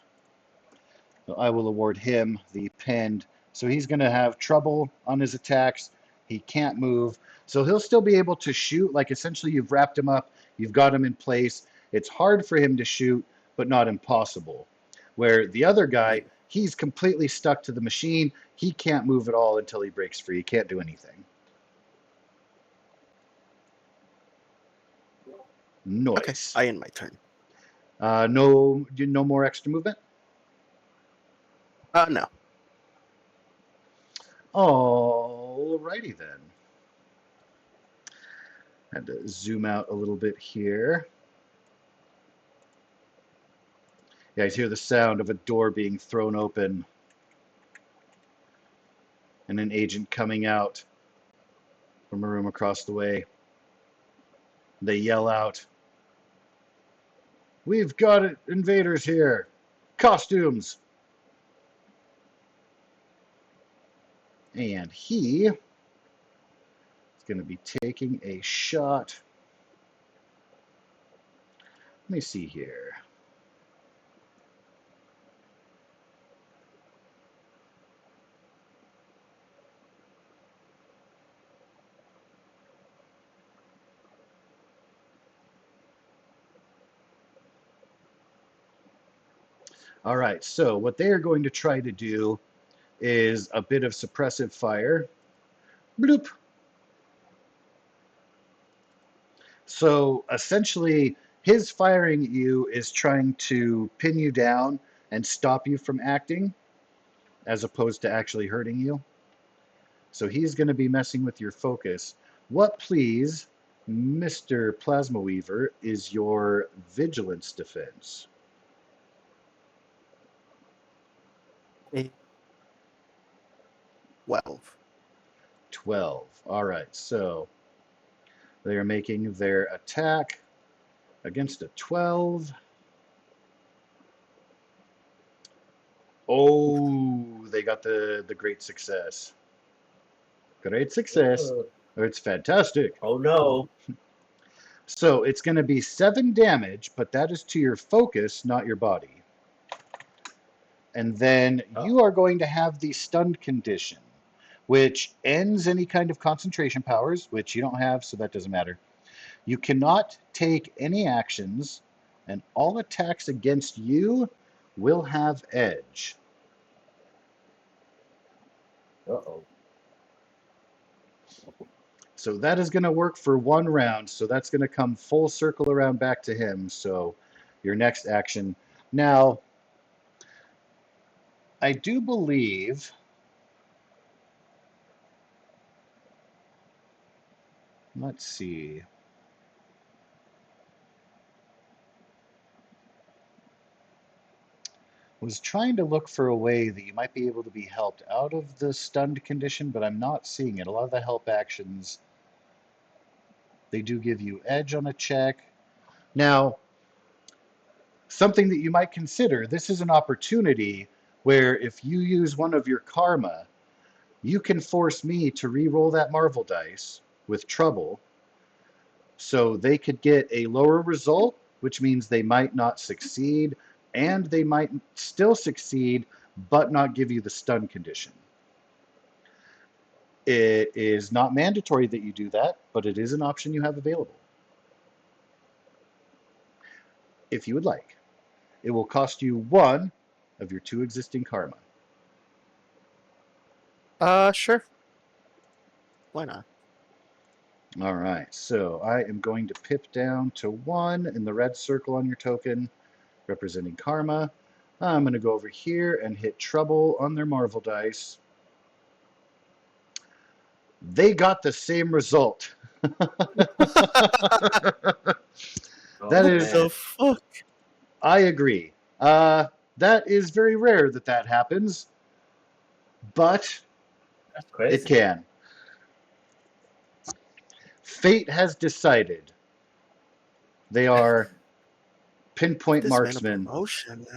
So I will award him the pinned. So he's going to have trouble on his attacks. He can't move. So he'll still be able to shoot. Like essentially, you've wrapped him up, you've got him in place. It's hard for him to shoot, but not impossible. Where the other guy, he's completely stuck to the machine. He can't move at all until he breaks free. He can't do anything. Okay, Noise. I end my turn. No more extra movement. No. Alrighty then. Had to zoom out a little bit here. You guys hear the sound of a door being thrown open and an agent coming out from a room across the way. They yell out, "We've got invaders here! Costumes!" And he is going to be taking a shot. Let me see here. All right, so what they are going to try to do is a bit of suppressive fire. Bloop. So essentially, his firing at you is trying to pin you down and stop you from acting, as opposed to actually hurting you. So he's going to be messing with your focus. What, please, Mr. Plasma Weaver, is your vigilance defense? 12. 12. All right, so they are making their attack against a 12. Oh, they got the great success. Great success. It's fantastic. Oh no. So it's going to be 7 damage, but that is to your focus, not your body. And then you are going to have the stunned condition, which ends any kind of concentration powers, which you don't have, so that doesn't matter. You cannot take any actions, and all attacks against you will have edge. Uh-oh. So that is going to work for 1 round. So that's going to come full circle around back to him. So your next action. Now, I do believe. Let's see. Was trying to look for a way that you might be able to be helped out of the stunned condition, but I'm not seeing it. A lot of the help actions, they do give you edge on a check. Now, something that you might consider, this is an opportunity where if you use one of your karma, you can force me to re-roll that Marvel dice with trouble, so they could get a lower result, which means they might not succeed, and they might still succeed, but not give you the stun condition. It is not mandatory that you do that, but it is an option you have available. If you would like. It will cost you 1 of your 2 existing karma. Sure. Why not? All right, so I am going to pip down to 1 in the red circle on your token, representing karma. I'm going to go over here and hit trouble on their Marvel dice. They got the same result. Oh, That What is, man. the fuck? I agree. That is very rare that that happens, but That's it crazy. can. Fate has decided. They are pinpoint This man a marksmen. promotion.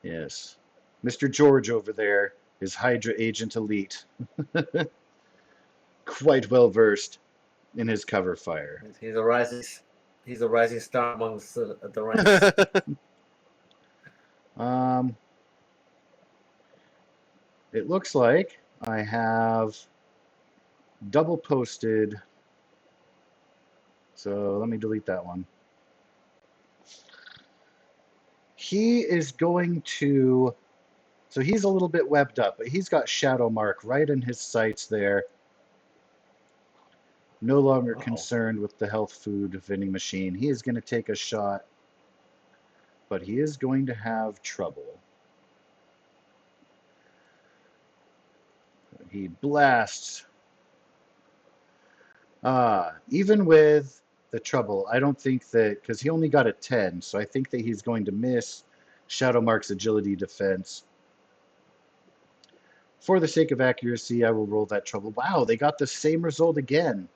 Yes. Mr. George over there is Hydra Agent Elite. Quite well versed in his cover fire. He's a rising star amongst the ranks. Um, it looks like I have double posted. So let me delete that one. He is going to. So he's a little bit webbed up, but he's got Shadow Mark right in his sights there. No longer Uh-oh. concerned with the health food vending machine. He is going to take a shot, but he is going to have trouble. He blasts. Even with the trouble, I don't think that, because he only got a 10, so I think that he's going to miss Shadow Mark's agility defense. For the sake of accuracy, I will roll that trouble. Wow, they got the same result again.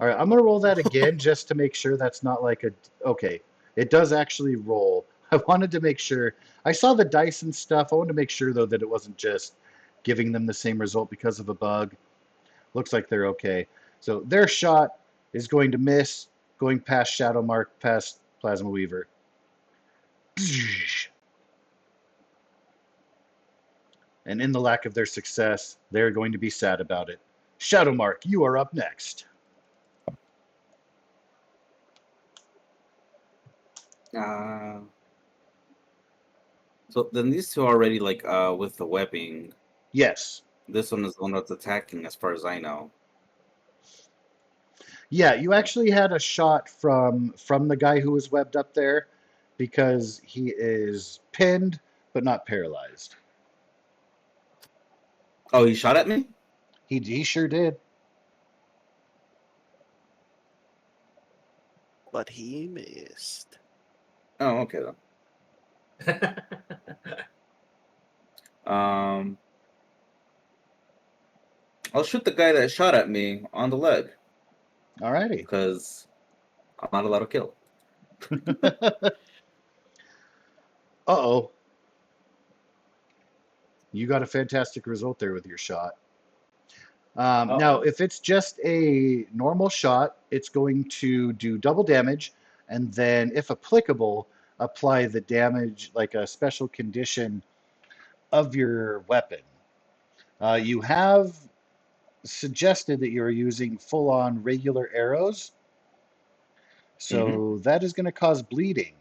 All right, I'm going to roll that again just to make sure that's not like a... Okay, it does actually roll. I wanted to make sure. I saw the dice and stuff. I wanted to make sure, though, that it wasn't just giving them the same result because of a bug. Looks like they're okay. So their shot is going to miss, going past Shadow Mark, past Plasma Weaver. And in the lack of their success, they're going to be sad about it. Shadow Mark, you are up next. So then these two are already like with the webbing. Yes. This one is the one that's attacking, as far as I know. Yeah, you actually had a shot from the guy who was webbed up there because he is pinned but not paralyzed. Oh, he shot at me? He sure did. But he missed. Oh, okay then. I'll shoot the guy that shot at me on the leg Alrighty. because I'm not allowed to kill. Uh-oh. You got a fantastic result there with your shot. Now, if it's just a normal shot, it's going to do double damage, and then, if applicable, apply the damage like a special condition of your weapon. You have suggested that you're using full-on regular arrows. So that is going to cause bleeding,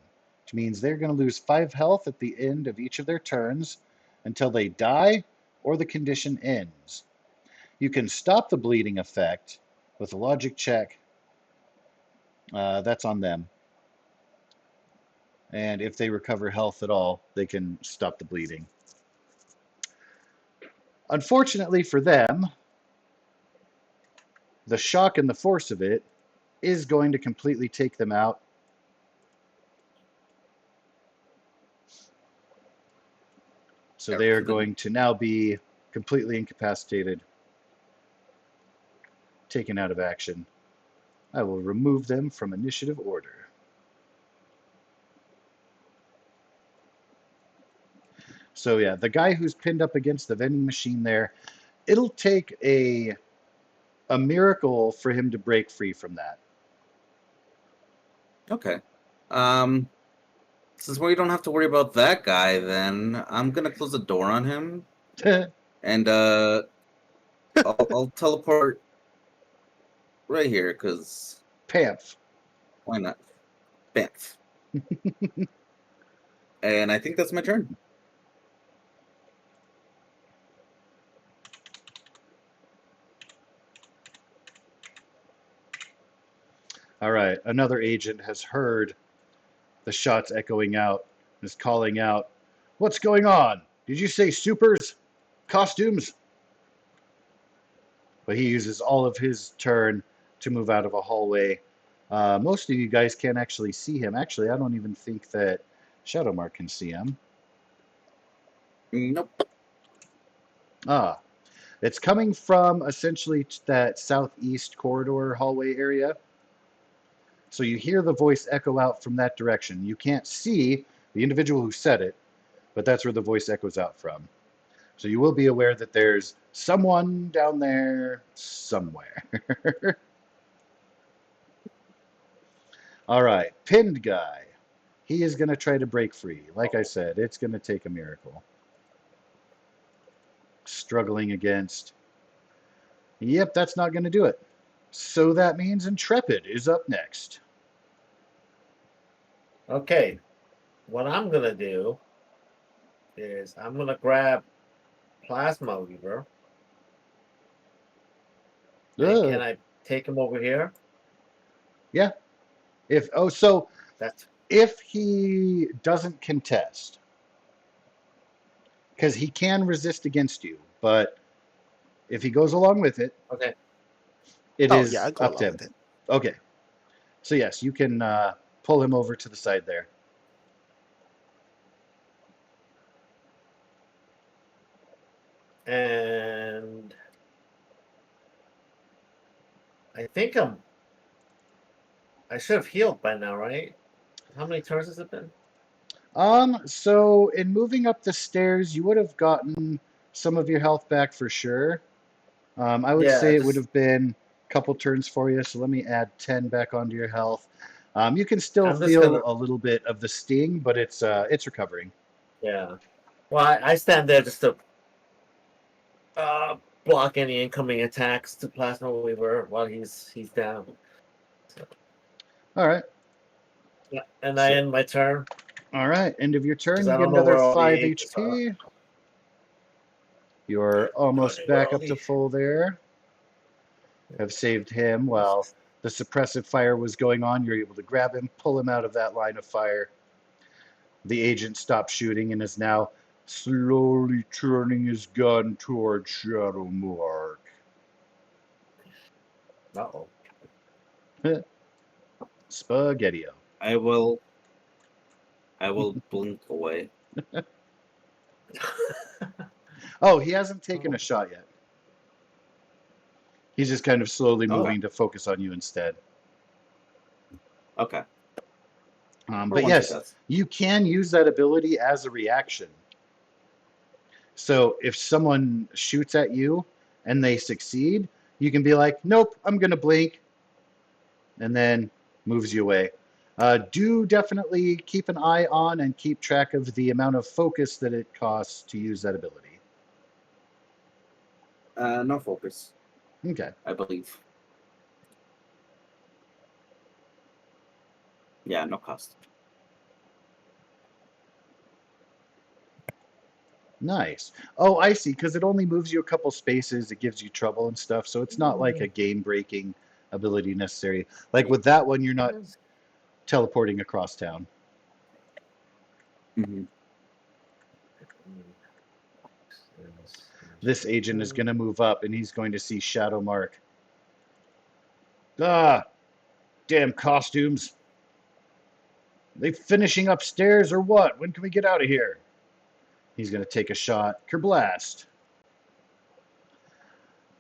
which means they're going to lose 5 health at the end of each of their turns until they die or the condition ends. You can stop the bleeding effect with a logic check. That's on them. And if they recover health at all, they can stop the bleeding. Unfortunately for them, the shock and the force of it is going to completely take them out. So they are going to now be completely incapacitated, taken out of action. I will remove them from initiative order. So yeah, the guy who's pinned up against the vending machine there, it'll take a miracle for him to break free from that. Okay. Since we don't have to worry about that guy, then I'm gonna close the door on him, and I'll teleport right here, cause Pamf. why not? Bamf. And I think that's my turn. All right, another agent has heard the shots echoing out, is calling out, "What's going on? Did you say supers? Costumes?" But he uses all of his turn to move out of a hallway. Most of you guys can't actually see him. Actually, I don't even think that Shadowmark can see him. Nope. Ah, it's coming from essentially that southeast corridor hallway area. So you hear the voice echo out from that direction. You can't see the individual who said it, but that's where the voice echoes out from. So you will be aware that there's someone down there somewhere. All right, pinned guy. He is going to try to break free. Like I said, it's going to take a miracle. Struggling against. Yep, that's not going to do it. So that means Intrepid is up next. Okay. What I'm gonna do is I'm gonna grab Plasma Weaver. And can I take him over here? Yeah. That's If he doesn't contest, because he can resist against you, but if he goes along with it, okay. it Oh, is yeah, I go up to along him. with it. Okay. So yes, you can pull him over to the side there. And I think I should have healed by now, right? How many turns has it been? So in moving up the stairs, you would have gotten some of your health back for sure. I would Yeah, say it would just have been a couple turns for you. So let me add 10 back onto your health. You can still I'm just gonna feel a little bit of the sting, but it's recovering. yeah. Well, I stand there just to block any incoming attacks to Plasma Weaver while he's down. So, All right. yeah, and I end my turn All right. End of your turn. because You I get don't know another where all the 5 agents are. HP. You're almost back up to full there. Have saved him while the suppressive fire was going on. You're able to grab him, pull him out of that line of fire. The agent stopped shooting and is now slowly turning his gun towards Shadowmark. Uh-oh. Spaghetti-O. I will blink away. Oh, he hasn't taken a shot yet. He's just kind of slowly moving to focus on you instead. Okay. But yes, you can use that ability as a reaction. So if someone shoots at you and they succeed, you can be like, nope, I'm going to blink, and then moves you away. Do definitely keep an eye on and keep track of the amount of focus that it costs to use that ability. No focus. Okay. I believe. Yeah, no cost. Nice. Oh, I see. Because it only moves you a couple spaces. It gives you trouble and stuff. So it's not like a game-breaking ability necessary. Like with that one, you're not teleporting across town. Mm-hmm. This agent is going to move up, and he's going to see Shadow Mark. Ah, damn costumes. They finishing upstairs or what? When can we get out of here? He's going to take a shot. Kerblast.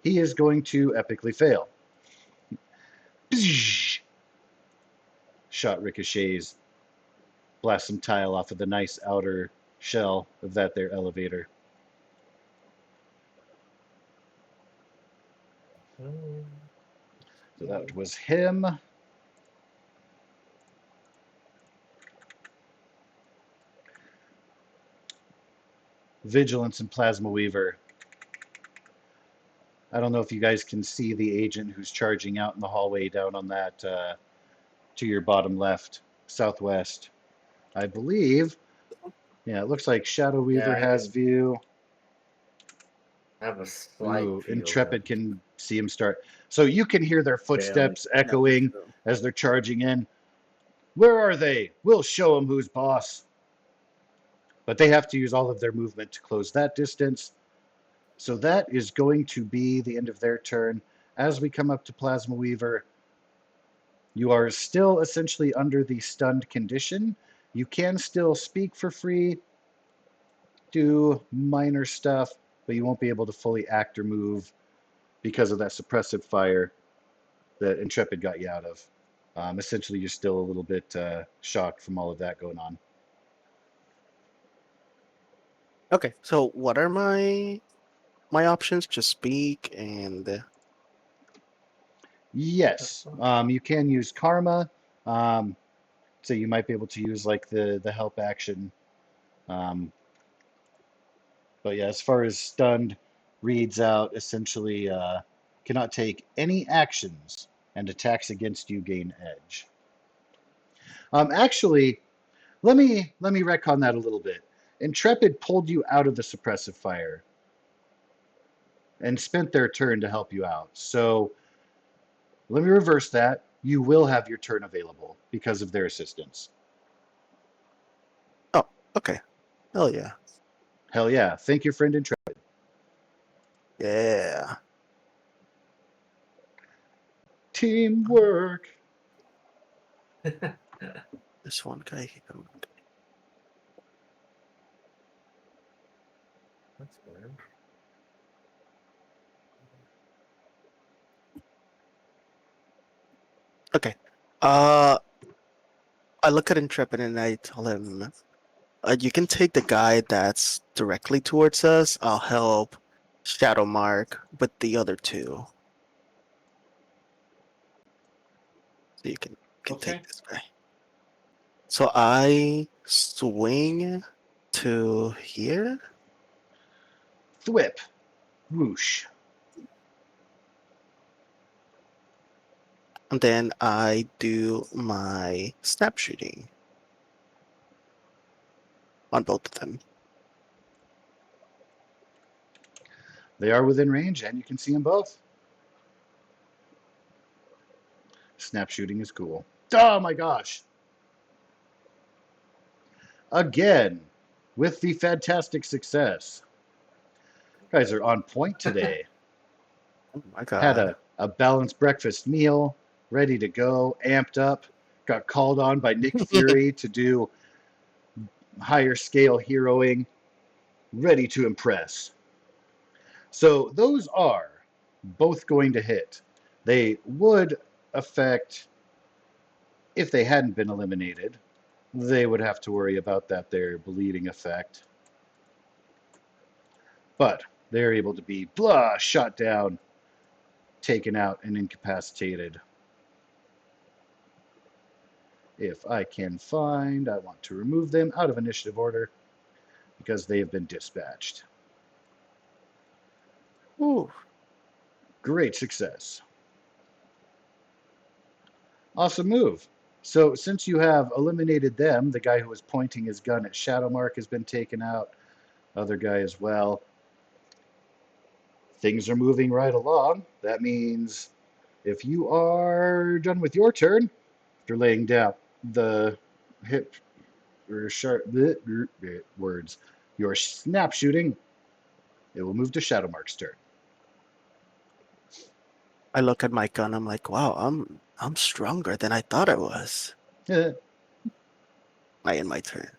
He is going to epically fail. Shot ricochets. Blast some tile off of the nice outer shell of that there elevator. So that was him. Vigilance and Plasma Weaver. I don't know if you guys can see the agent who's charging out in the hallway down on that to your bottom left, southwest. I believe. Yeah, it looks like Shadow Weaver has view. I have a slight Ooh, feel. Intrepid can see him start. So you can hear their footsteps echoing as they're charging in. Where are they? We'll show them who's boss. But they have to use all of their movement to close that distance. So that is going to be the end of their turn. As we come up to Plasma Weaver, you are still essentially under the stunned condition. You can still speak for free, do minor stuff, but you won't be able to fully act or move because of that suppressive fire that Intrepid got you out of. Essentially, you're still a little bit shocked from all of that going on. Okay, so what are my options? Just speak and Yes, you can use Karma. Um, so you might be able to use like the help action. Um, but yeah, as far as stunned reads out, essentially cannot take any actions and attacks against you gain edge. Actually, let me retcon that a little bit. Intrepid pulled you out of the suppressive fire and spent their turn to help you out. So let me reverse that. You will have your turn available because of their assistance. oh, okay, hell yeah, Hell yeah. Thank your friend Intrepid. yeah. Teamwork. This one guy. That's weird. Okay, I look at Intrepid and I tell him, you can take the guy that's directly towards us. I'll help Shadow Mark with the other two. So you can Okay. take this guy. So I swing to here. Thwip. Whoosh. And then I do my snap shooting on both of them. They are within range and you can see them both. Snap shooting is cool. Oh my gosh. Again, with the fantastic success. You guys are on point today. Oh my Had god. a balanced breakfast meal, ready to go, amped up. Got called on by Nick Fury to do higher scale heroing, ready to impress. So those are both going to hit. They would affect, if they hadn't been eliminated, they would have to worry about that their bleeding effect. But they're able to be shot down, taken out, and incapacitated. If I can find, I want to remove them out of initiative order because they have been dispatched. Ooh. Great success. Awesome move. So since you have eliminated them, the guy who was pointing his gun at Shadowmark has been taken out. Other guy as well. Things are moving right along. That means if you are done with your turn, after laying down the hip or sharp words, your snap shooting, it will move to Shadowmark's turn. I look at my gun. I'm like, wow, I'm stronger than I thought I was. I end my turn.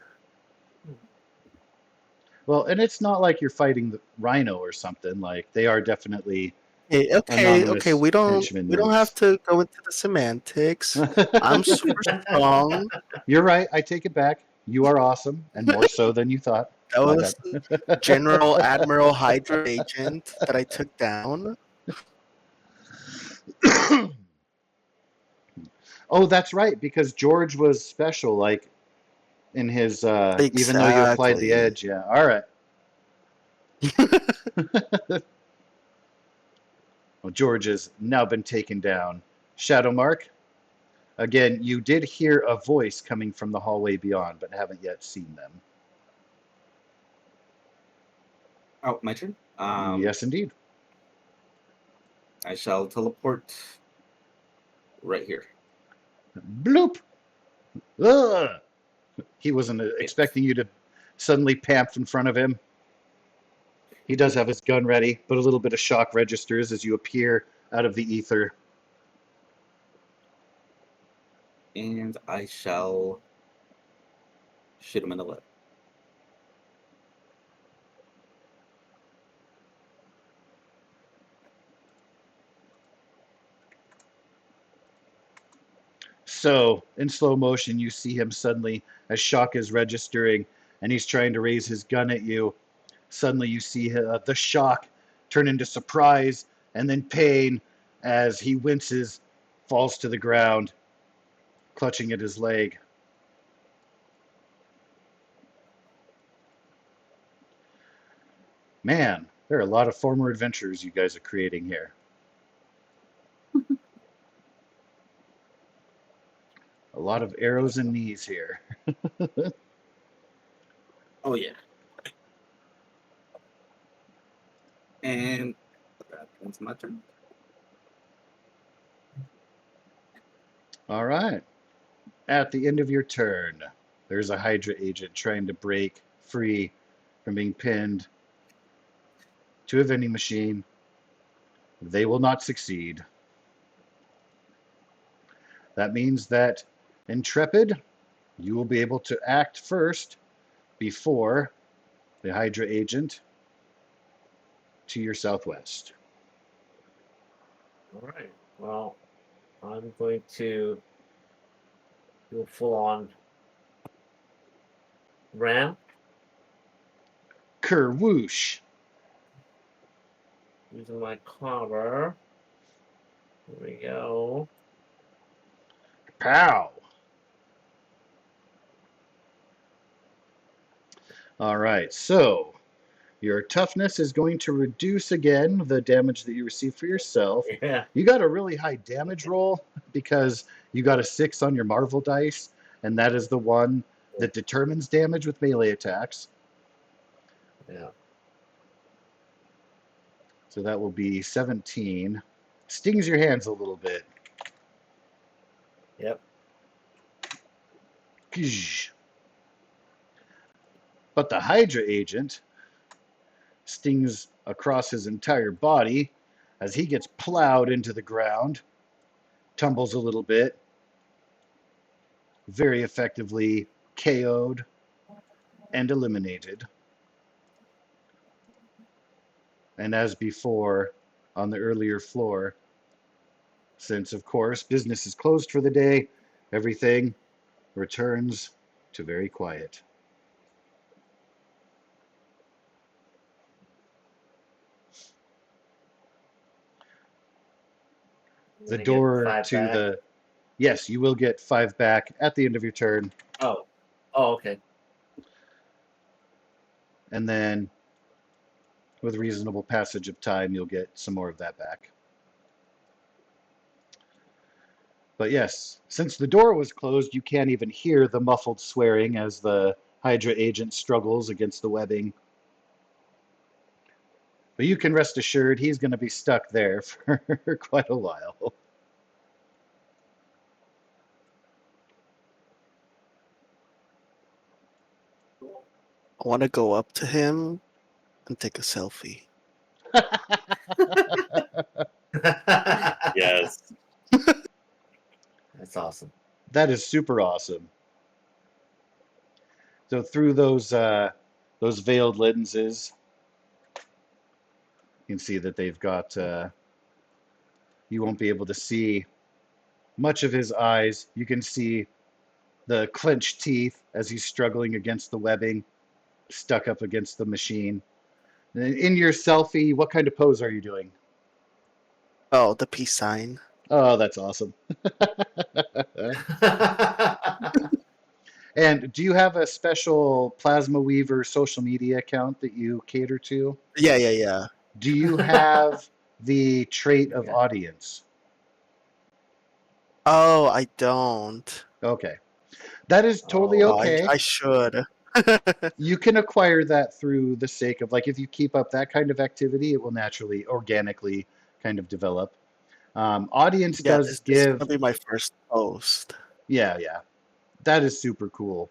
Well, and it's not like you're fighting the Rhino or something. Like they are definitely Hey, okay. anonymous We don't henchmen we don't have mercs. to go into the semantics. I'm super strong. You're right. I take it back. You are awesome, and more so than you thought. That My was bad. General Admiral Hydra agent that I took down. Oh, that's right, because George was special, like in his even though you applied the Exactly. edge, yeah. All right. Well, George has now been taken down. Shadowmark, again, you did hear a voice coming from the hallway beyond, but haven't yet seen them. Oh, my turn. Yes, indeed. I shall teleport right here. Bloop. Ugh. He wasn't Yes. expecting you to suddenly pamp in front of him. He does have his gun ready, but a little bit of shock registers as you appear out of the ether. And I shall shoot him in the leg. So, in slow motion, you see him suddenly, as shock is registering, and he's trying to raise his gun at you. Suddenly, you see the shock turn into surprise and then pain as he winces, falls to the ground, clutching at his leg. Man, there are a lot of former adventures you guys are creating here. A lot of arrows and knees here. Oh yeah. And that's my turn. All right. At the end of your turn, there's a Hydra agent trying to break free from being pinned to a vending machine. They will not succeed. That means that Intrepid, you will be able to act first before the Hydra agent to your southwest. All right. Well, I'm going to do a full-on ram Kerwoosh. using my cover. Here we go. Pow. All right, so your toughness is going to reduce again the damage that you receive for yourself. Yeah. You got a really high damage roll because you got a 6 on your Marvel dice, and that is the one that determines damage with melee attacks. Yeah. So that will be 17. Stings your hands a little bit. Yep. But the Hydra agent stings across his entire body as he gets plowed into the ground, tumbles a little bit, very effectively KO'd and eliminated. And as before on the earlier floor, since of course business is closed for the day, everything returns to very quiet. The I get door 5 to back. the yes, you will get 5 back at the end of your turn, Oh. Oh, okay. and then with reasonable passage of time, you'll get some more of that back. But yes, since the door was closed, you can't even hear the muffled swearing as the Hydra agent struggles against the webbing. But you can rest assured he's going to be stuck there for quite a while. I want to go up to him and take a selfie. Yes. That's awesome. That is super awesome. So through those veiled lenses, you can see that they've got. You won't be able to see much of his eyes. You can see the clenched teeth as he's struggling against the webbing, stuck up against the machine. In your selfie, what kind of pose are you doing? Oh, the peace sign. Oh, that's awesome. And do you have a special Plasma Weaver social media account that you cater to? Yeah. Do you have the trait of Yeah. audience? Oh, I don't. Okay. That is totally Oh, Oh, okay. I should. You can acquire that through the sake of, like, if you keep up that kind of activity, it will naturally, organically kind of develop. Audience Yeah, does this is give, gonna be my first post. yeah. That is super cool.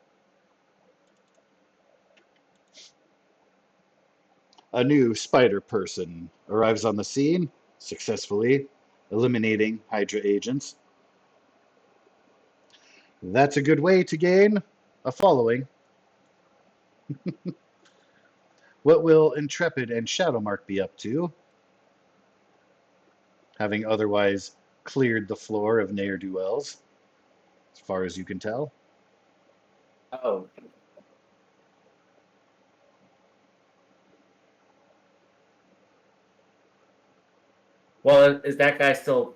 A new spider person arrives on the scene, successfully eliminating Hydra agents. That's a good way to gain a following. What will Intrepid and Shadowmark be up to, having otherwise cleared the floor of ne'er-do-wells, as far as you can tell? oh. Well, is that guy still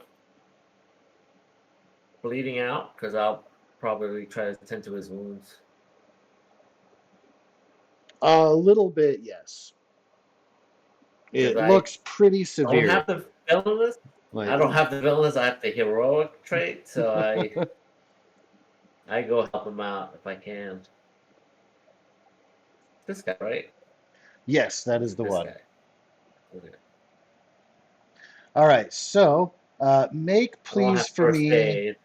bleeding out? Because I'll probably try to tend to his wounds. A little bit, yes. Because It I looks pretty don't severe. have the villainous. Like, I don't have the villainous. I have the heroic trait, so I go help him out if I can. This guy, right? yes, that is the This one. guy. Okay. All right, so make I don't please have for first me. aid.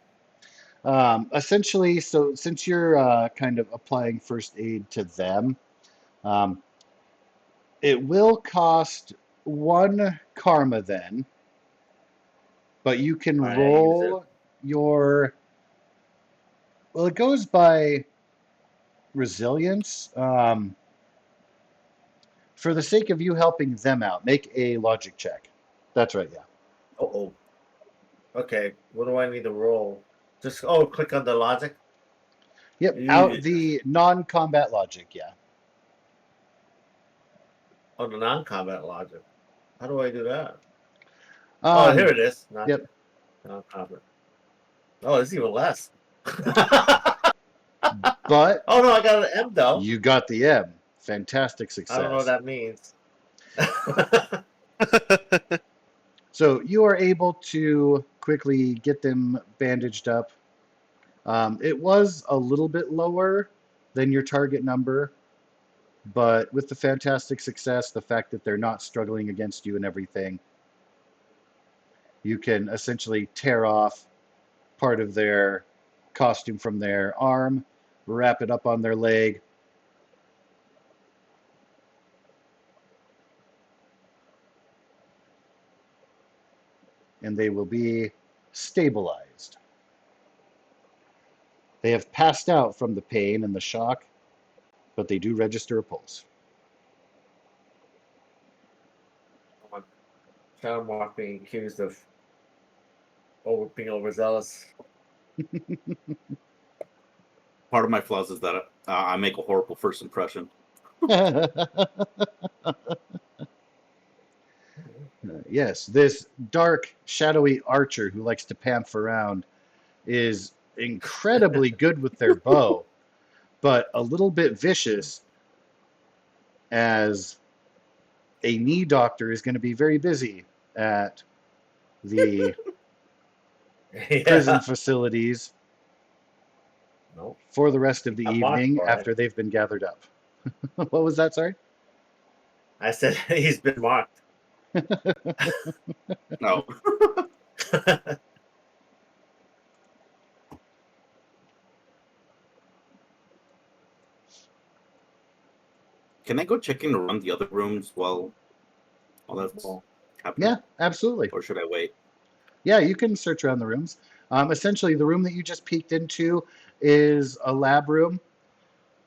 Essentially, so since you're kind of applying first aid to them, um, it will cost one karma then, but you can All right, I use it. roll your. Well, it goes by resilience. For the sake of you helping them out, make a logic check. That's right, yeah. Oh. Okay. What do I need to roll? Just click on the logic. Yep, out Yeah. the non-combat logic, yeah. On the non-combat logic. How do I do that? Oh, here Um, it is. yep. Non-combat. Oh, it's even less. But Oh no, I got an M though. you got the M. Fantastic I don't know what success. that means. So you are able to quickly get them bandaged up. It was a little bit lower than your target number, but with the fantastic success, the fact that they're not struggling against you and everything, you can essentially tear off part of their costume from their arm, wrap it up on their leg, and they will be stabilized. They have passed out from the pain and the shock, but they do register a pulse. Shadowmark being accused of being overzealous. Part of my flaws is that I make a horrible first impression. Yes, this dark, shadowy archer who likes to pamp around is incredibly good with their bow, but a little bit vicious, as a knee doctor is going to be very busy at the prison facilities No, for the rest of the I'm marked evening for it. after they've been gathered up. What was that? Sorry. I said he's been marked. No. Can I go checking around the other rooms while all that's happening? Yeah, absolutely. Or should I wait? Yeah, you can search around the rooms. Essentially, the room that you just peeked into is a lab room.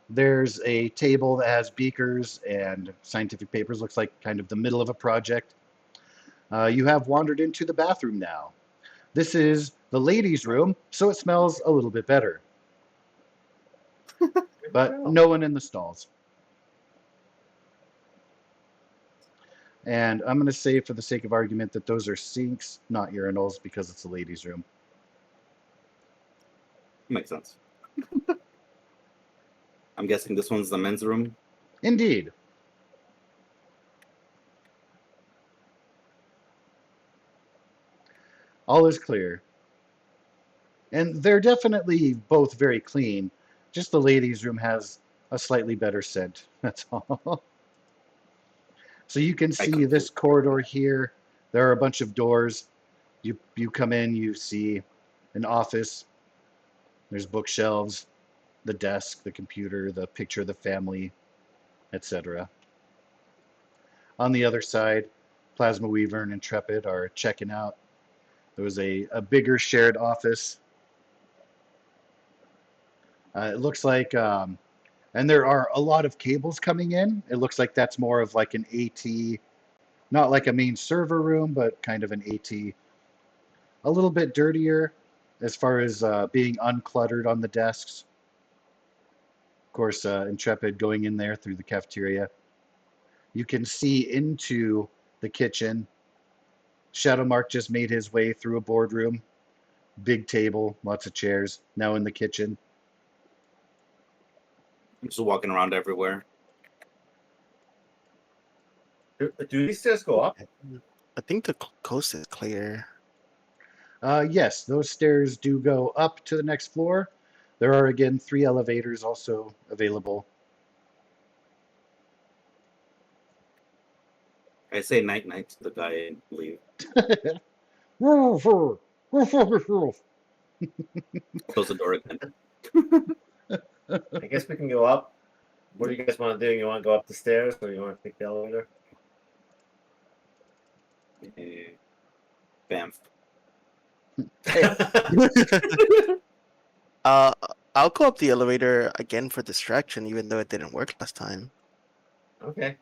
There's a table that has beakers and scientific papers, looks like kind of the middle of a project. You have wandered into the bathroom now. This is the ladies' room, so it smells a little bit better. But no one in the stalls. And I'm going to say, for the sake of argument, that those are sinks, not urinals, because it's a ladies' room. Makes sense. I'm guessing this one's the men's room. Indeed. All is clear. And they're definitely both very clean. Just the ladies' room has a slightly better scent. That's all. So you can see this corridor here. There are a bunch of doors. You come in, you see an office. There's bookshelves, the desk, the computer, the picture of the family, etc. On the other side, Plasma Weaver and Intrepid are checking out. There was a bigger shared office. It looks like, and there are a lot of cables coming in. It looks like that's more of like an AT, not like a main server room, but kind of an AT. A little bit dirtier as far as being uncluttered on the desks. Of course, Intrepid going in there through the cafeteria. You can see into the kitchen. Shadowmark just made his way through a boardroom. Big table, lots of chairs, now in the kitchen. I'm just walking around everywhere. Do these stairs go up? I think the coast is clear. Yes, those stairs do go up to the next floor. There are, again, 3 elevators also available. I say night night to the guy and leave. Close the door again. I guess we can go up. What do you guys want to do? You want to go up the stairs or you want to take the elevator? Bam. I'll go up the elevator again for distraction, even though it didn't work last time. Okay.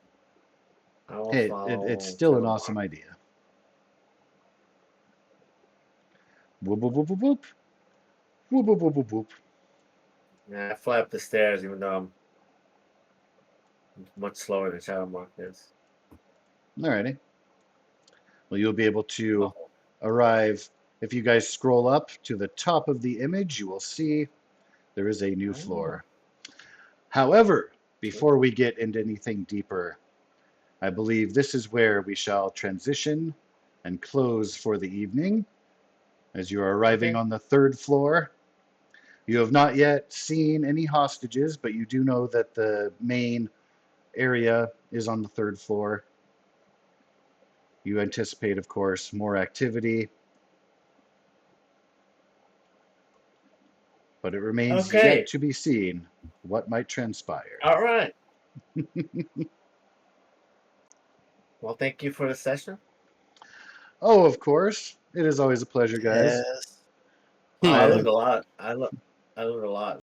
I will Hey, follow it's still an Shadowmark. awesome idea. Whoop, whoop, whoop, whoop, whoop. Whoop, whoop, whoop, whoop, whoop. Yeah, I fly up the stairs even though I'm much slower than Shadowmark is. Alrighty. Well, you'll be able to arrive. If you guys scroll up to the top of the image, you will see there is a new floor. However, before we get into anything deeper, I believe this is where we shall transition and close for the evening. As you are arriving on the 3rd floor, you have not yet seen any hostages, but you do know that the main area is on the 3rd floor. You anticipate, of course, more activity, but it remains yet to be seen what might transpire. All right. Well, thank you for the session. Oh, of course. It is always a pleasure, guys. Yes. I And learned a lot. I learned a lot.